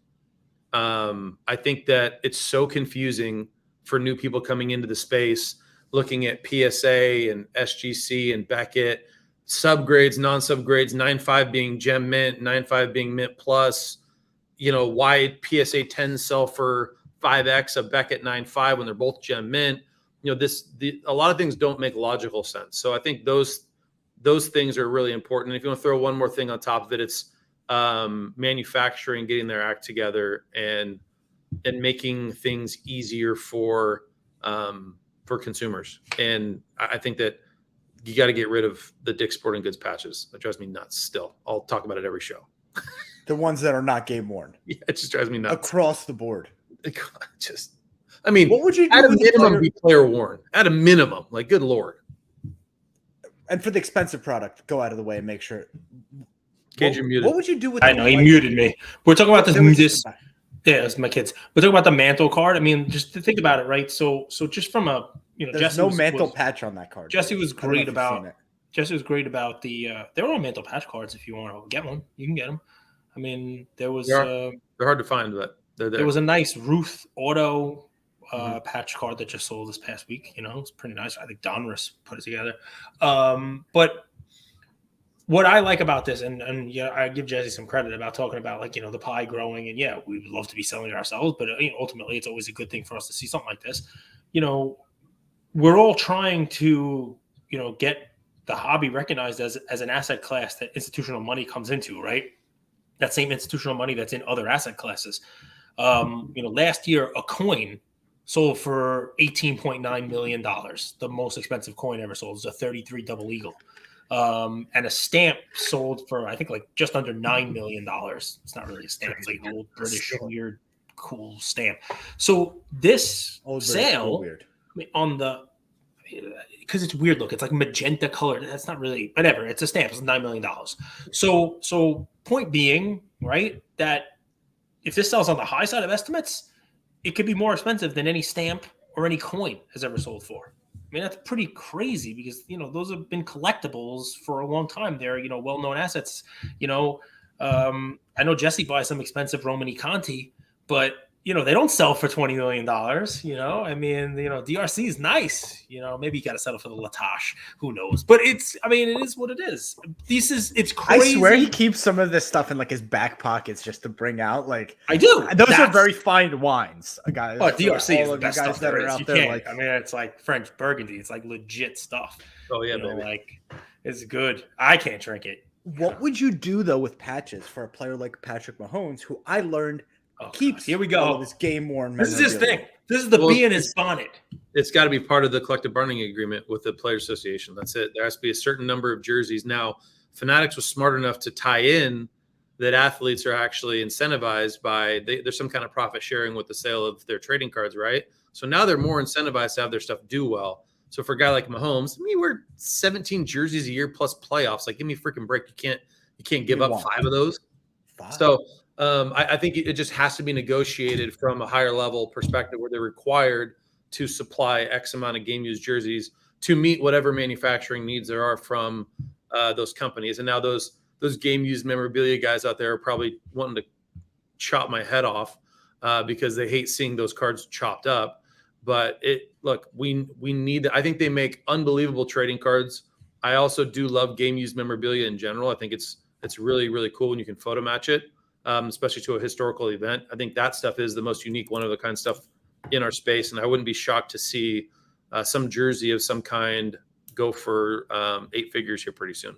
S2: I think that it's so confusing for new people coming into the space, looking at PSA and SGC and Beckett, subgrades, non-subgrades, 9.5 being gem mint, 9.5 being mint plus, why PSA 10 sell for 5x of Beckett 9.5 when they're both gem mint. A lot of things don't make logical sense. So I think those things are really important. And if you want to throw one more thing on top of it, it's manufacturing, getting their act together, and making things easier for consumers. And I think that you got to get rid of the Dick's Sporting Goods patches. That drives me nuts still. I'll talk about it every show.
S1: The ones that are not game worn.
S2: Yeah, it just drives me nuts.
S1: Across the board.
S2: What would you do? At a minimum, be player worn. At a minimum, like, good Lord.
S1: And for the expensive product, go out of the way and make sure.
S2: Cage, you're muted.
S1: What would you do with?
S4: I know he muted me. We're talking about this. Yeah, it's my kids. We're talking about the Mantle card. I mean, just to think about it, right? So just from a
S1: there's
S4: Jesse
S1: no Mantle patch on that card.
S4: Jesse was great about the. There are Mantle patch cards. If you want to get one, you can get them. I mean, there was.
S2: They're hard to find, but they're there.
S4: There was a nice Ruth Auto patch card that just sold this past week. It's pretty nice. I think Donruss put it together. But what I like about this, and I give Jesse some credit about talking about, like, the pie growing, and we would love to be selling it ourselves, but ultimately it's always a good thing for us to see something like this. We're all trying to get the hobby recognized as an asset class that institutional money comes into, right? That same institutional money that's in other asset classes. Last year a coin sold for $18.9 million, the most expensive coin ever sold. It's a 33 double eagle. And a stamp sold for, I think, like just under $9 million. It's not really a stamp. It's like an old British weird, cool stamp. So this sale on because it's weird look. It's like magenta colored. That's not really, whatever. It's a stamp. It's $9 million. So point being, right, that if this sells on the high side of estimates, it could be more expensive than any stamp or any coin has ever sold for. I mean, that's pretty crazy because, those have been collectibles for a long time. They're, well-known assets. I know Jesse buys some expensive Romani Conti, but, they don't sell for $20 million. I mean, DRC is nice. Maybe you got to settle for the Latache. Who knows? But it is what it is. It's crazy.
S1: I swear he keeps some of this stuff in like his back pockets just to bring out. Like,
S4: I do.
S1: Those are very fine wines, guys.
S4: Oh, DRC is the best
S1: guys
S4: stuff
S1: that
S4: there
S1: are
S4: is.
S1: out there. Like,
S4: it's like French Burgundy. It's like legit stuff.
S2: Oh yeah, baby.
S4: Like, it's good. I can't drink it.
S1: What would you do though with patches for a player like Patrick Mahomes, who I learned keeps
S4: here we go
S1: all of his game worn?
S4: This is his thing. This is the bee in his bonnet.
S2: It's got to be part of the collective bargaining agreement with the Players Association. That's it. There has to be a certain number of jerseys. Now, Fanatics was smart enough to tie in that athletes are actually incentivized by there's some kind of profit sharing with the sale of their trading cards, right? So now they're more incentivized to have their stuff do well. So for a guy like Mahomes, we wear 17 jerseys a year plus playoffs. Like, give me a freaking break. You can't give up 5 of those.
S1: 5.
S2: So I think it just has to be negotiated from a higher level perspective where they're required to supply X amount of game used jerseys to meet whatever manufacturing needs there are from those companies. And now those game used memorabilia guys out there are probably wanting to chop my head off because they hate seeing those cards chopped up. But we need. I think they make unbelievable trading cards. I also do love game used memorabilia in general. I think it's really, really cool when you can photo match it, especially to a historical event. I think that stuff is the most unique, one of the kind stuff in our space. And I wouldn't be shocked to see some jersey of some kind go for 8 figures here pretty soon.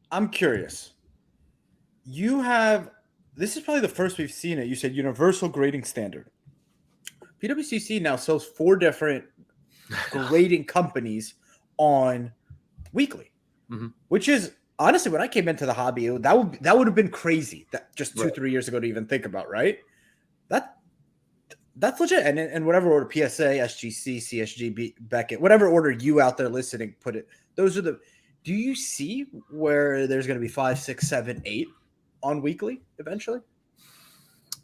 S1: I'm curious. This is probably the first we've seen it. You said universal grading standard. PWCC now sells 4 different grading companies on weekly, which is honestly, when I came into the hobby, that would have been crazy. That just 2-3 years ago to even think about, right? That's legit. And whatever order, PSA, SGC, CSG, Beckett, whatever order you out there listening put it. Those are the. Do you see where there's going to be 5, 6, 7, 8 on weekly eventually?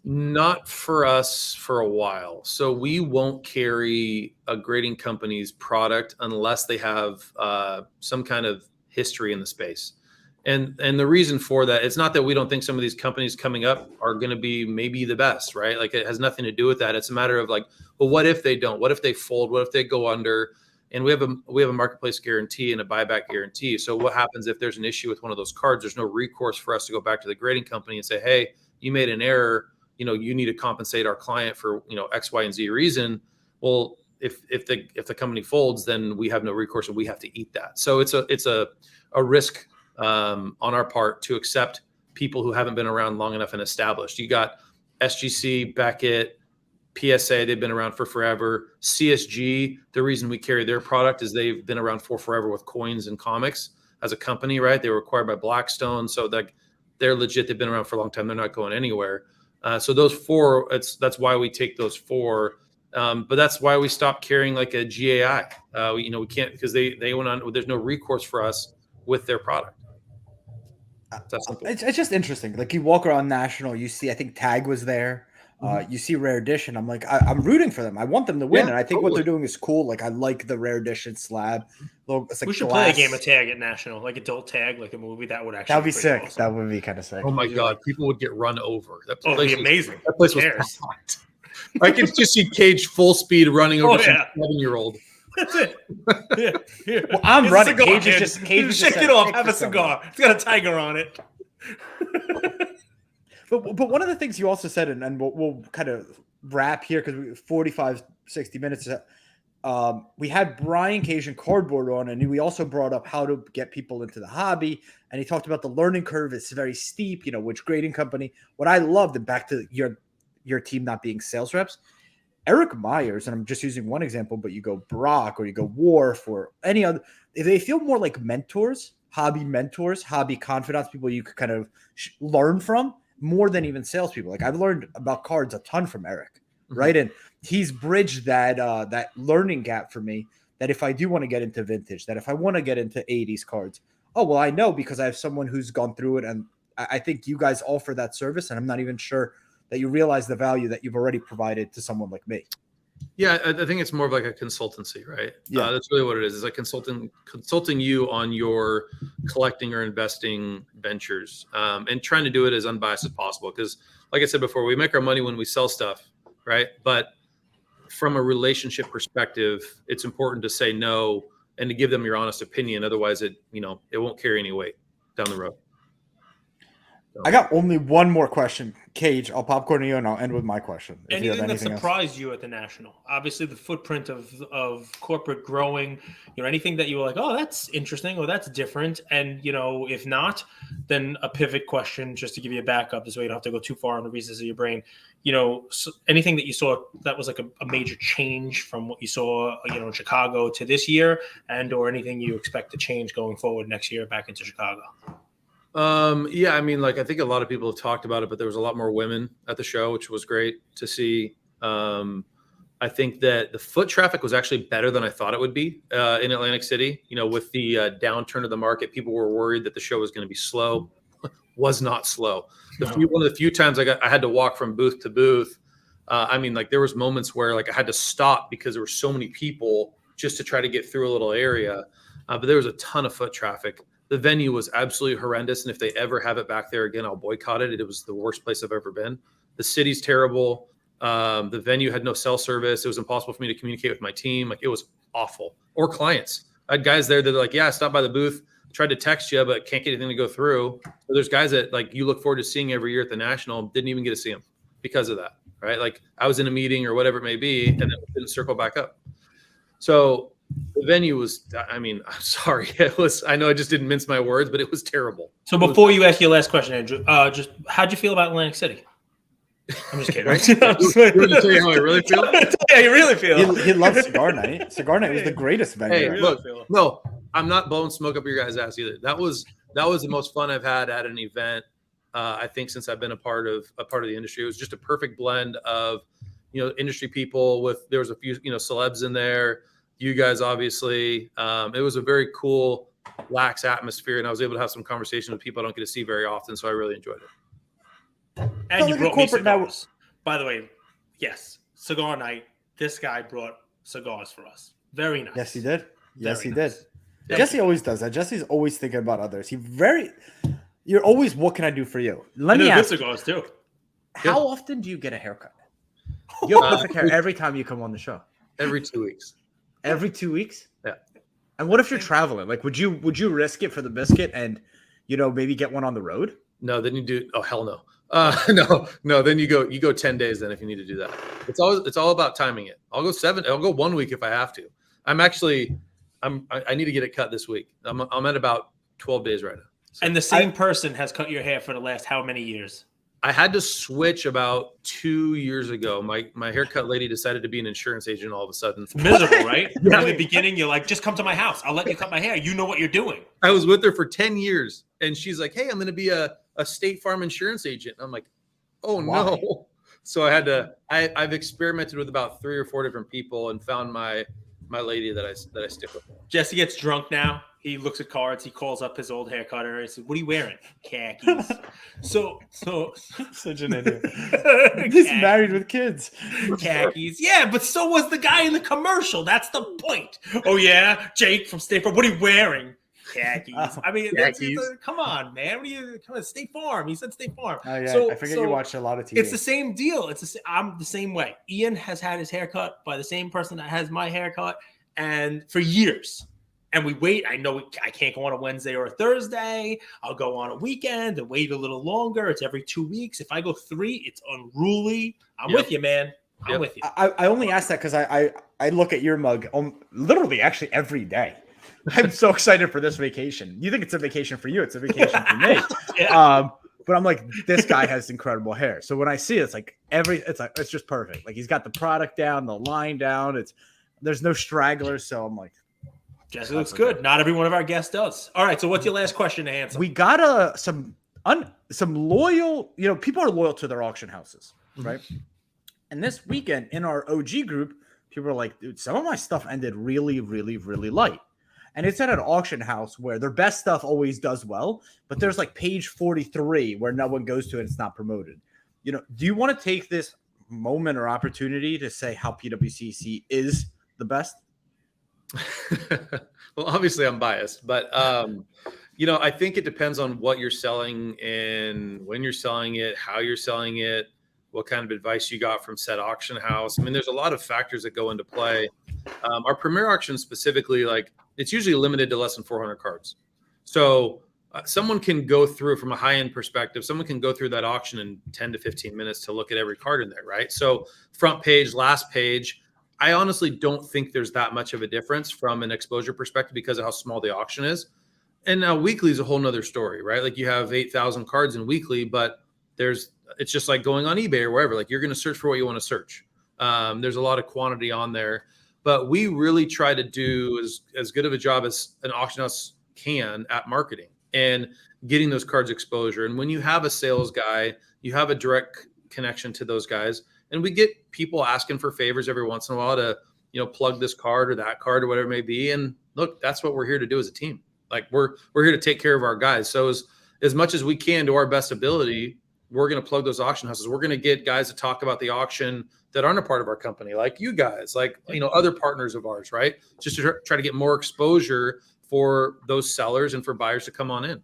S2: Not for us for a while. So we won't carry a grading company's product unless they have some kind of history in the space. And the reason for that, it's not that we don't think some of these companies coming up are going to be maybe the best, right? Like, it has nothing to do with that. It's a matter of like, well, what if they don't? What if they fold? What if they go under? And we have a marketplace guarantee and a buyback guarantee. So what happens if there's an issue with one of those cards? There's no recourse for us to go back to the grading company and say, hey, you made an error. You need to compensate our client for, X, Y, and Z reason. Well, if the company folds, then we have no recourse and we have to eat that. So it's a risk on our part to accept people who haven't been around long enough and established. You got SGC, Beckett, PSA, they've been around for forever. CSG, the reason we carry their product is they've been around for forever with coins and comics as a company, right? They were acquired by Blackstone. So they're legit. They've been around for a long time. They're not going anywhere. So those 4, that's why we take those 4. But that's why we stopped carrying like a GAI. We can't, because they went on, there's no recourse for us with their product.
S1: It's just interesting. Like, you walk around National, you see, I think Tag was there. You see Rare Edition. I'm like, I'm rooting for them. I want them to win.
S2: Yeah,
S1: and I think what they're doing is cool. Like, I like the Rare Edition slab. It's like
S4: we should play a game of tag at National, like adult tag, like a movie. That would actually
S1: be sick.
S4: Awesome.
S1: That would be kind of sick.
S2: Oh my God. People would get run over. That
S4: place would be amazing.
S2: That place was packed. I could just see Cage full speed running over some 7-year-old.
S4: That's it. Yeah.
S1: Well, I'm running. Cage is just
S4: shake it off. Have a cigar. It's got a tiger on it.
S1: But one of the things you also said, and we'll kind of wrap here because we 45, 60 minutes. We had Brian Cajun Cardboard on, and we also brought up how to get people into the hobby. And he talked about the learning curve. It's very steep, which grading company. What I loved, and back to your team not being sales reps, Eric Myers, and I'm just using one example, but you go Brock or you go Wharf or any other, they feel more like mentors, hobby confidants, people you could kind of learn from more than even salespeople. Like, I've learned about cards a ton from Eric, right? And he's bridged that learning gap for me, that if I do want to get into vintage, that if I want to get into 80s cards, I know because I have someone who's gone through it. And I think you guys offer that service, and I'm not even sure that you realize the value that you've already provided to someone like me.
S2: Yeah, I think it's more of like a consultancy, right?
S1: Yeah,
S2: that's really what it is. It's like consulting you on your collecting or investing ventures, and trying to do it as unbiased as possible. Because, like I said before, we make our money when we sell stuff, right? But from a relationship perspective, it's important to say no and to give them your honest opinion. Otherwise, it won't carry any weight down the road.
S1: I got only one more question. Cage, I'll popcorn you and I'll end with my question.
S4: Anything that surprised you at the National? Obviously, the footprint of corporate growing, anything that you were like, oh, that's interesting or that's different. And, if not, then a pivot question just to give you a backup. This way you don't have to go too far in the recesses of your brain. So anything that you saw that was like a major change from what you saw, in Chicago to this year, and or anything you expect to change going forward next year back into Chicago?
S2: Yeah, I mean, like, I think a lot of people have talked about it, but there was a lot more women at the show, which was great to see. I think that the foot traffic was actually better than I thought it would be in Atlantic City. With the downturn of the market, people were worried that the show was going to be slow. Was not slow. One of the few times I had to walk from booth to booth. I mean, like, there was moments where like I had to stop because there were so many people just to try to get through a little area. But there was a ton of foot traffic. The venue was absolutely horrendous. And if they ever have it back there again, I'll boycott it. It was the worst place I've ever been. The city's terrible. The venue had no cell service. It was impossible for me to communicate with my team. Like, it was awful. Or clients. I had guys there that are like, yeah, stop by the booth, tried to text you, but can't get anything to go through. So there's guys that like you look forward to seeing every year at the National, didn't even get to see them because of that, right? Like, I was in a meeting or whatever it may be, and then it didn't circle back up. So the venue was, I mean, I'm sorry. I know I just didn't mince my words, but it was terrible.
S4: So before you ask your last question, Andrew, just how'd you feel about Atlantic City? I'm just kidding.
S2: You want me to tell you how I really feel?
S4: Yeah, you really feel.
S1: He loves Cigar Night. Cigar Night was the greatest venue.
S2: Hey,
S4: really
S2: look,
S4: feel.
S2: no, I'm not blowing smoke up your guys' ass either. That was the most fun I've had at an event. I think since I've been a part of the industry. It was just a perfect blend of, industry people there was a few, celebs in there. You guys, obviously, it was a very cool, lax atmosphere, and I was able to have some conversation with people I don't get to see very often. So I really enjoyed it.
S4: And
S1: Sounds
S4: you
S1: like a
S4: brought me
S1: corporate
S4: cigars. By the way, yes, Cigar Night. This guy brought cigars for us. Very nice.
S1: Yes, he did. Yes,
S4: Very
S1: he
S4: nice.
S1: did.
S4: Thank
S1: Jesse
S4: you.
S1: always does that. Jesse's always thinking about others. You're always, what can I do for you? Let
S4: And
S1: me
S4: they're good
S1: ask you,
S4: cigars too.
S1: how often do you get a haircut? You have perfect hair every time you come on the show.
S2: Every 2 weeks.
S1: Every 2 weeks?
S2: Yeah.
S1: And what if you're traveling? Like, would you risk it for the biscuit and, maybe get one on the road?
S2: No, then you do. Oh, hell no. No. Then you go 10 days. Then if you need to do that, it's all about timing it. I'll go 7. I'll go 1 week if I have to. I need to get it cut this week. I'm at about 12 days right now. So
S4: And the same person has cut your hair for the last how many years?
S2: I had to switch about 2 years ago. My haircut lady decided to be an insurance agent all of a sudden.
S4: It's miserable, right?
S2: Yeah.
S4: In the beginning, you're like, just come to my house. I'll let you cut my hair. You know what you're doing.
S2: I was with her for 10 years, and she's like, "Hey, I'm going to be a State Farm insurance agent." And I'm like, "Oh
S1: Why?
S2: no!" So I had to. I've experimented with about 3 or 4 different people and found my lady that I stick with.
S4: Jesse gets drunk now. He looks at cards. He calls up his old hair cutter. He says, "What are you wearing?" Khakis. So
S1: Such an idiot. He's married with kids.
S4: khakis. Yeah, but so was the guy in the commercial. That's the point. Oh yeah, Jake from State Farm. What are you wearing? Khakis. I mean,
S2: Khakis.
S4: Come on, man. Come on, State Farm. He said State Farm.
S1: Oh, yeah.
S4: So-
S1: I forget
S4: so
S1: you watched a lot of TV.
S4: It's the same deal. I'm the same way. Ian has had his haircut by the same person that has my haircut, and for years. And we wait. I know I can't go on a Wednesday or a Thursday. I'll go on a weekend and wait a little longer. It's every 2 weeks. If I go 3, it's unruly. I'm
S2: Yep.
S4: with you, man. I'm
S2: Yep.
S4: with you.
S1: I only asked that because I look at your mug literally actually every day. I'm so excited for this vacation. You think it's a vacation for you? It's a vacation for me.
S4: Yeah.
S1: But I'm like, this guy has incredible hair. So when I see it, it's like it's just perfect. Like, he's got the product down, the line down. There's no stragglers. So I'm like,
S4: Jesse looks good. Not every one of our guests does. All right. So what's your last question to answer?
S1: we got some loyal, people are loyal to their auction houses, right? And this weekend in our OG group, people are like, dude, some of my stuff ended really, really, really light. And it's at an auction house where their best stuff always does well, but there's like page 43 where no one goes to it. It's not promoted. Do you want to take this moment or opportunity to say how PWCC is the best?
S2: Well, obviously I'm biased, but I think it depends on what you're selling and when you're selling it, how you're selling it, what kind of advice you got from said auction house. I mean, there's a lot of factors that go into play. Our premier auction specifically, like, it's usually limited to less than 400 cards. So someone can go through, from a high-end perspective, someone can go through that auction in 10 to 15 minutes to look at every card in there, right? So front page, last page, I honestly don't think there's that much of a difference from an exposure perspective because of how small the auction is. And now weekly is a whole nother story, right? Like, you have 8,000 cards in weekly, but it's just like going on eBay or wherever. Like, you're going to search for what you want to search. There's a lot of quantity on there, but we really try to do as good of a job as an auction house can at marketing and getting those cards exposure. And when you have a sales guy, you have a direct connection to those guys. And we get people asking for favors every once in a while to, plug this card or that card or whatever it may be. And look, that's what we're here to do as a team. Like, we're here to take care of our guys. So as much as we can, to our best ability, we're going to plug those auction houses. We're going to get guys to talk about the auction that aren't a part of our company, like you guys, like, other partners of ours, right? Just to try to get more exposure for those sellers and for buyers to come on in.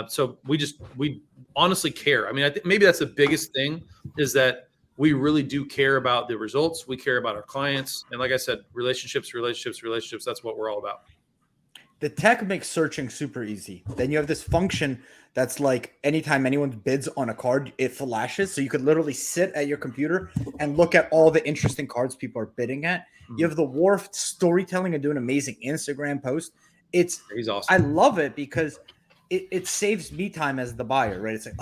S2: So we honestly care. I mean, I think maybe that's the biggest thing, is that we really do care about the results. We care about our clients. And like I said, relationships. That's what we're all about.
S1: The tech makes searching super easy. Then you have this function that's like anytime anyone bids on a card, it flashes. So you could literally sit at your computer and look at all the interesting cards people are bidding at. You have the Wharf storytelling and do an amazing Instagram post. He's awesome. I love it because it saves me time as the buyer, right? It's like,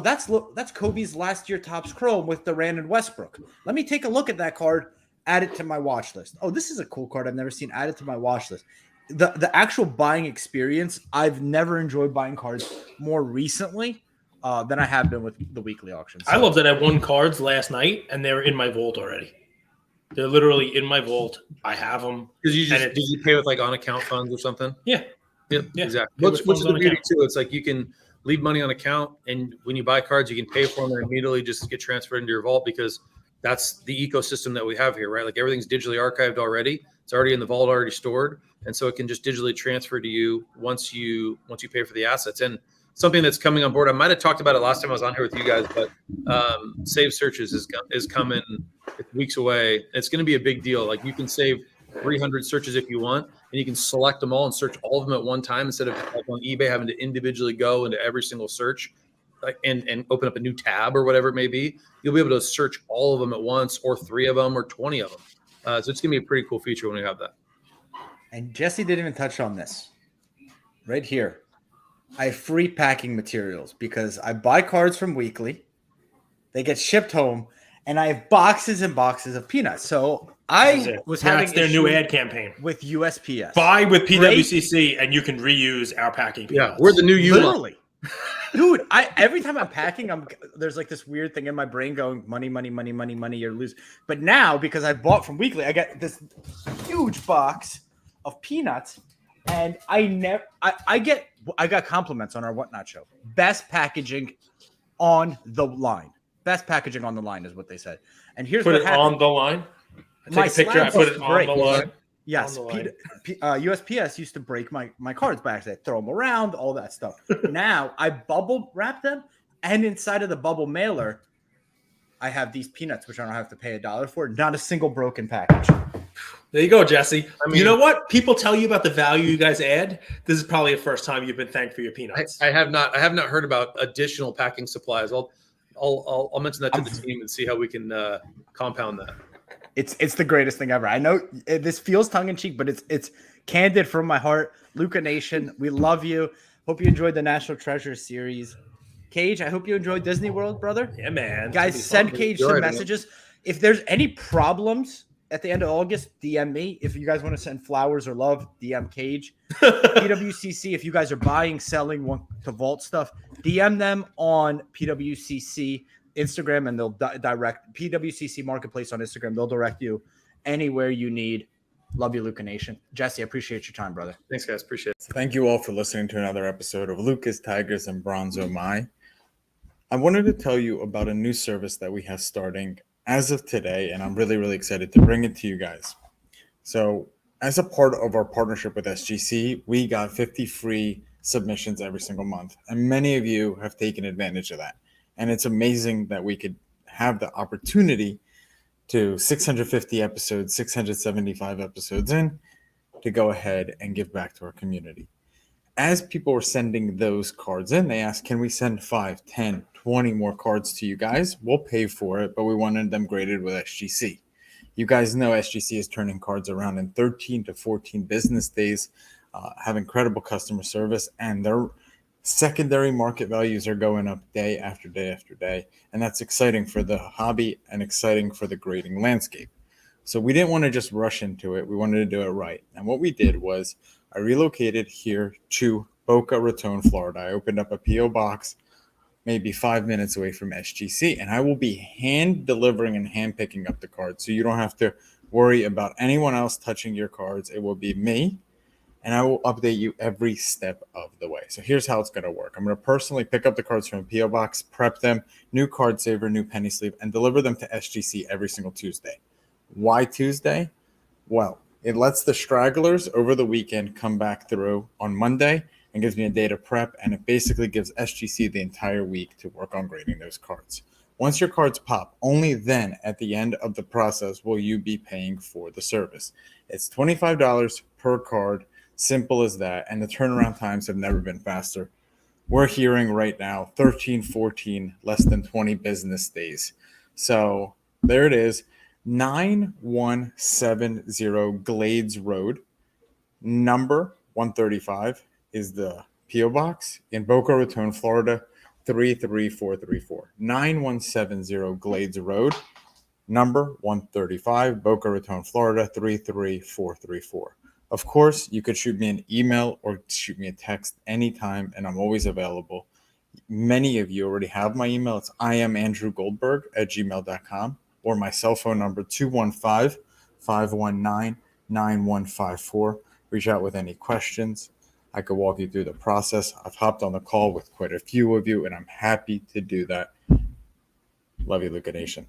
S1: that's Kobe's last year Topps Chrome with Durant and Westbrook. Let me take a look at that card, add it to my watch list. Oh, this is a cool card I've never seen. Add it to my watch list. The actual buying experience, I've never enjoyed buying cards more recently than I have been with the weekly auctions.
S4: I love that I won cards last night and they're in my vault already. They're literally in my vault. I have them.
S2: Because did you pay with like on account funds or something?
S4: Yeah.
S2: Yeah, exactly. Which is the beauty too. It's like you can leave money on account, and when you buy cards, you can pay for them and immediately just get transferred into your vault, because that's the ecosystem that we have here, right? Like everything's digitally archived already. It's already in the vault, already stored, and so it can just digitally transfer to you once you pay for the assets. And something that's coming on board, I might have talked about it last time I was on here with you guys, but Save Searches is coming. It's weeks away. It's going to be a big deal. Like you can save 300 searches if you want, and you can select them all and search all of them at one time, instead of like on eBay having to individually go into every single search and open up a new tab or whatever it may be. You'll be able to search all of them at once, or 3 of them, or 20 of them. So it's going to be a pretty cool feature when we have that.
S1: And Jesse didn't even touch on this. Right here, I have free packing materials because I buy cards from Weekly. They get shipped home, and I have boxes and boxes of peanuts. So I was having
S4: their new ad campaign
S1: with USPS.
S4: Buy with PWCC, and you can reuse our packing peanuts.
S2: Yeah, we're the new you.
S1: Literally. Dude, every time I'm packing, there's like this weird thing in my brain going, money, you're losing. But now, because I bought from Weekly, I get this huge box of peanuts, and I got compliments on our Whatnot show. Best packaging on the line. Best packaging on the line is what they said. And here's
S4: what
S1: happened.
S4: On the line. I take a picture. I put it on the line.
S1: Yes, USPS used to break my cards by accident, throw them around, all that stuff. Now I bubble wrap them, and inside of the bubble mailer, I have these peanuts, which I don't have to pay $1 for. Not a single broken package.
S4: There you go, Jesse. I mean, you know what? People tell you about the value you guys add. This is probably the first time you've been thanked for your peanuts.
S2: I have not heard about additional packing supplies. I'll mention that to the team and see how we can compound that.
S1: It's the greatest thing ever. I know this feels tongue in cheek, but it's candid from my heart. Luca Nation, we love you. Hope you enjoyed the National Treasure series. Cage, I hope you enjoyed Disney World, brother.
S4: Yeah, man.
S1: Guys, send Cage some messages. If there's any problems at the end of August, DM me. If you guys want to send flowers or love, DM Cage. PWCC, if you guys are buying, selling, want to vault stuff, DM them on PWCC Instagram, and they'll direct PWCC Marketplace on Instagram. They'll direct you anywhere you need. Love you, Luca Nation. Jesse, I appreciate your time, brother.
S2: Thanks, guys. Appreciate it.
S5: Thank you all for listening to another episode of Lucas, Tigers, and Bronzo My. I wanted to tell you about a new service that we have starting as of today, and I'm really, really excited to bring it to you guys. So as a part of our partnership with SGC, we got 50 free submissions every single month, and many of you have taken advantage of that. And it's amazing that we could have the opportunity to 650 episodes, 675 episodes in, to go ahead and give back to our community. As people were sending those cards in, they asked, can we send 5, 10, 20 more cards to you guys? We'll pay for it, but we wanted them graded with SGC. You guys know SGC is turning cards around in 13 to 14 business days, have incredible customer service, and their secondary market values are going up day after day after day. And that's exciting for the hobby and exciting for the grading landscape. So we didn't want to just rush into it. We wanted to do it right. And what we did was I relocated here to Boca Raton, Florida. I opened up a P.O. box maybe 5 minutes away from SGC, and I will be hand delivering and hand picking up the cards. So you don't have to worry about anyone else touching your cards. It will be me, and I will update you every step of the way. So here's how it's going to work. I'm going to personally pick up the cards from a P.O. box, prep them, new card saver, new penny sleeve, and deliver them to SGC every single Tuesday. Why Tuesday? Well, It lets the stragglers over the weekend come back through on Monday and gives me a day to prep, and it basically gives SGC the entire week to work on grading those cards. Once your cards pop, only then at the end of the process will you be paying for the service. It's $25 per card, simple as that, and the turnaround times have never been faster. We're hearing right now 13, 14, less than 20 business days. So there it is, 9170 Glades Road, number 135 is the P.O. Box in Boca Raton, Florida, 33434. 9170 Glades Road, number 135, Boca Raton, Florida, 33434. Of course, you could shoot me an email or shoot me a text anytime, and I'm always available. Many of you already have my email. It's iamandrewgoldberg@gmail.com, or my cell phone number, 215-519-9154. Reach out with any questions. I could walk you through the process. I've hopped on the call with quite a few of you, and I'm happy to do that. Love you, Luca Nation.